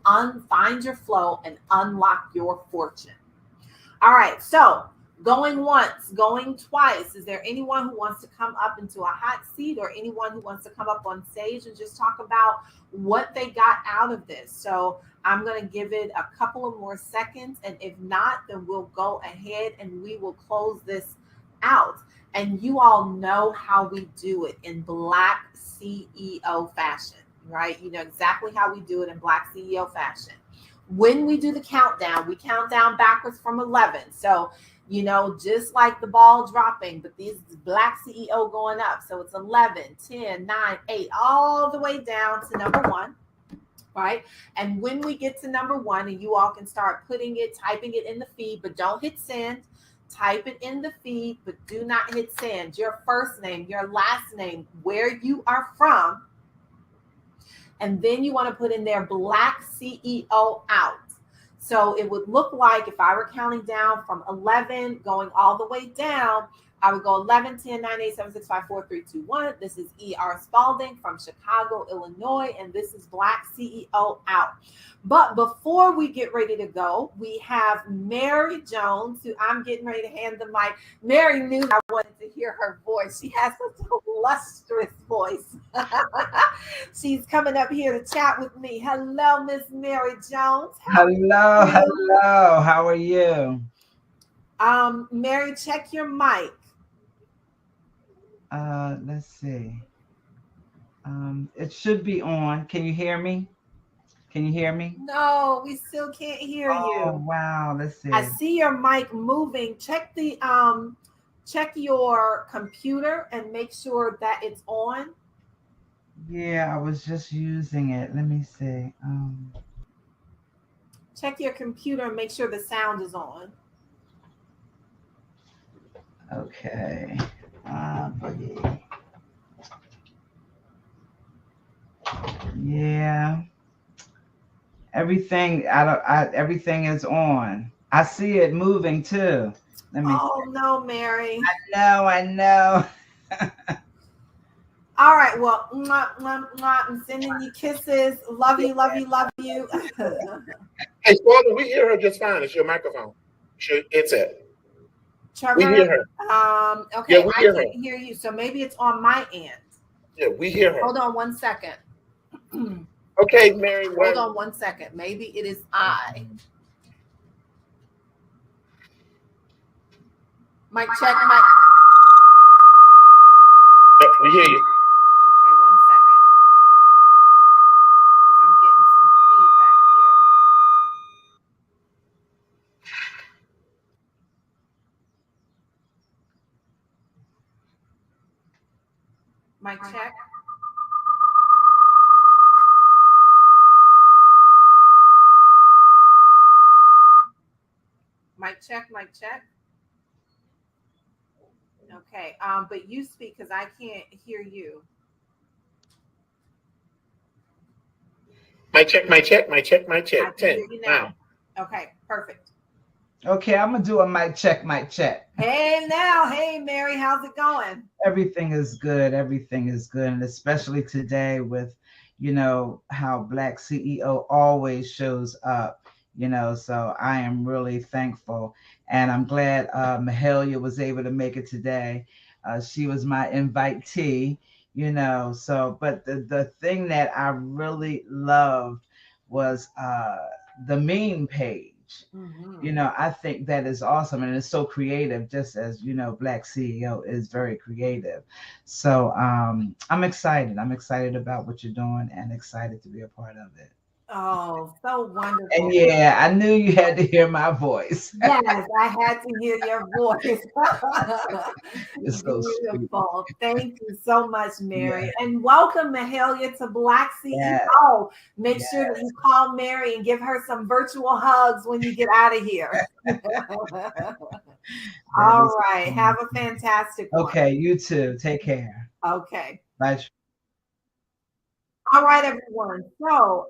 find your flow and unlock your fortune. All right, so going once, going twice. Is there anyone who wants to come up into a hot seat, or anyone who wants to come up on stage and just talk about what they got out of this? So I'm going to give it a couple of more seconds, and if not, then we'll go ahead and we will close this out. And you all know how we do it in BlackCEO fashion, right? You know exactly how we do it in BlackCEO fashion. When we do the countdown, we count down backwards from 11. So, you know, just like the ball dropping, but these BlackCEO going up. So it's 11, 10, 9, 8, all the way down to number 1, right? And when we get to number 1, and you all can start putting it, typing it in the feed, but don't hit send. Type it in the feed, but do not hit send. Your first name, your last name, where you are from. And then you want to put in there BlackCEO out. So it would look like if I were counting down from 11, going all the way down, I would go 11, 10, 9, 8, 7, 6, 5, 4, 3, 2, 1. This is E.R. Spaulding from Chicago, Illinois, and this is BlackCEO out. But before we get ready to go, we have Mary Jones, who I'm getting ready to hand the mic. Mary knew I wanted to hear her voice. She has such a lustrous voice. She's coming up here to chat with me. Hello, Miss Mary Jones. Hello. How are you? Mary, check your mic. Let's see. It should be on. Can you hear me? No, we still can't hear you. Oh, wow. Let's see. I see your mic moving. Check your computer and make sure that it's on. Yeah, I was just using it. Let me see. Check your computer and make sure the sound is on. Okay. Yeah. Everything everything is on. I see it moving too. Let me see. No, Mary. I know. All right. Well, I'm sending you kisses. Love you. Hey, Spaulding, we hear her just fine. It's your microphone. It's it. Trevor, we hear her. Okay, yeah, I can't hear you, so maybe it's on my end. Yeah, we hear her. Hold on 1 second. Okay, Mary. Hold on 1 second. Maybe it is I. Mic check, mic. We hear you. Okay, 1 second. Because I'm getting some feedback here. Mic check. Mic check. Okay, but you speak because I can't hear you. Mic check. I can hear you now. Okay, perfect. Okay, I'm gonna do a mic check. Hey Mary, how's it going? Everything is good, and especially today with, you know, how BlackCEO always shows up, you know, so I am really thankful, and I'm glad Mahalia was able to make it today. She was my invitee, you know, so, but the thing that I really loved was the meme page. Mm-hmm. You know, I think that is awesome, and it's so creative, just as, you know, BlackCEO is very creative. So I'm excited about what you're doing and excited to be a part of it. Oh, so wonderful. And yeah, I knew you had to hear my voice. Yes, I had to hear your voice. It's so beautiful. Sweet. Thank you so much, Mary. Yeah. And welcome, Mahalia, to BlackCEO. Yes. Make sure that you call Mary and give her some virtual hugs when you get out of here. All right. Have a fantastic one. Okay, you too. Take care. Okay. Bye. All right, everyone. So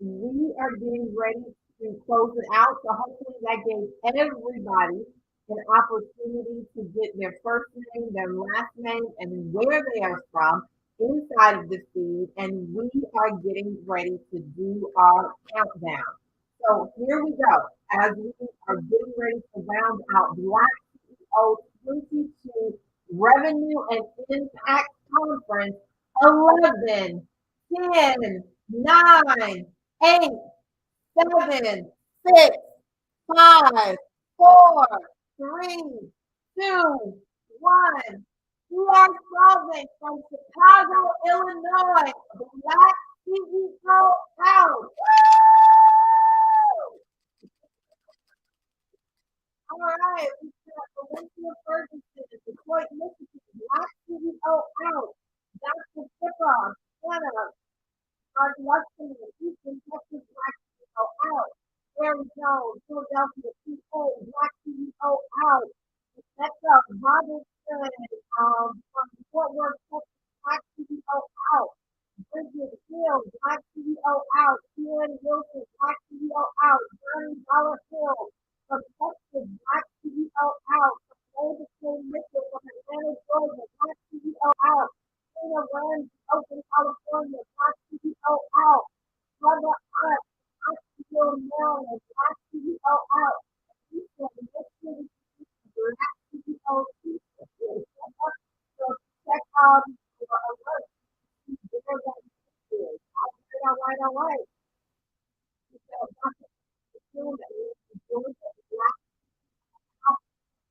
we are getting ready to close it out. So hopefully that gave everybody an opportunity to get their first name, their last name, and where they are from inside of the feed. And we are getting ready to do our countdown. So here we go. As we are getting ready to round out Black CEO 22 Revenue and Impact Conference 11, 10, 9, 8, 7, 6, 5, 4, 3, 2, 1. We are Spaulding from Chicago, Illinois. Black CEO House. Woo! All right, we got Valencia Ferguson, Detroit, Michigan. Black CEO House. Dr. Pippa, Canada. Mark Luxon, Houston, Texas, Black CEO out. Aaron Jones, Philadelphia, PA, Black CEO out. Next up, Robinson, from Fort Worth, Texas, Black CEO out. Bridget Hill, Black CEO out. Kieran Wilson, Black CEO out. Johnny Dollar Hill, from Texas, Black CEO out. From Davidson, Mitchell, from Atlanta, Georgia, Black CEO out. Tina Rand, Oakland, California, Black CEO out. Trevor Otts, Black CEO Maryland, Black CEO out. Houston, Michigan, Black CEO Houston. So check out your alert. There that is. All right, all right. So Dr. Assume that we're doing it. Black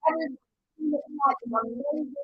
everyone had an amazing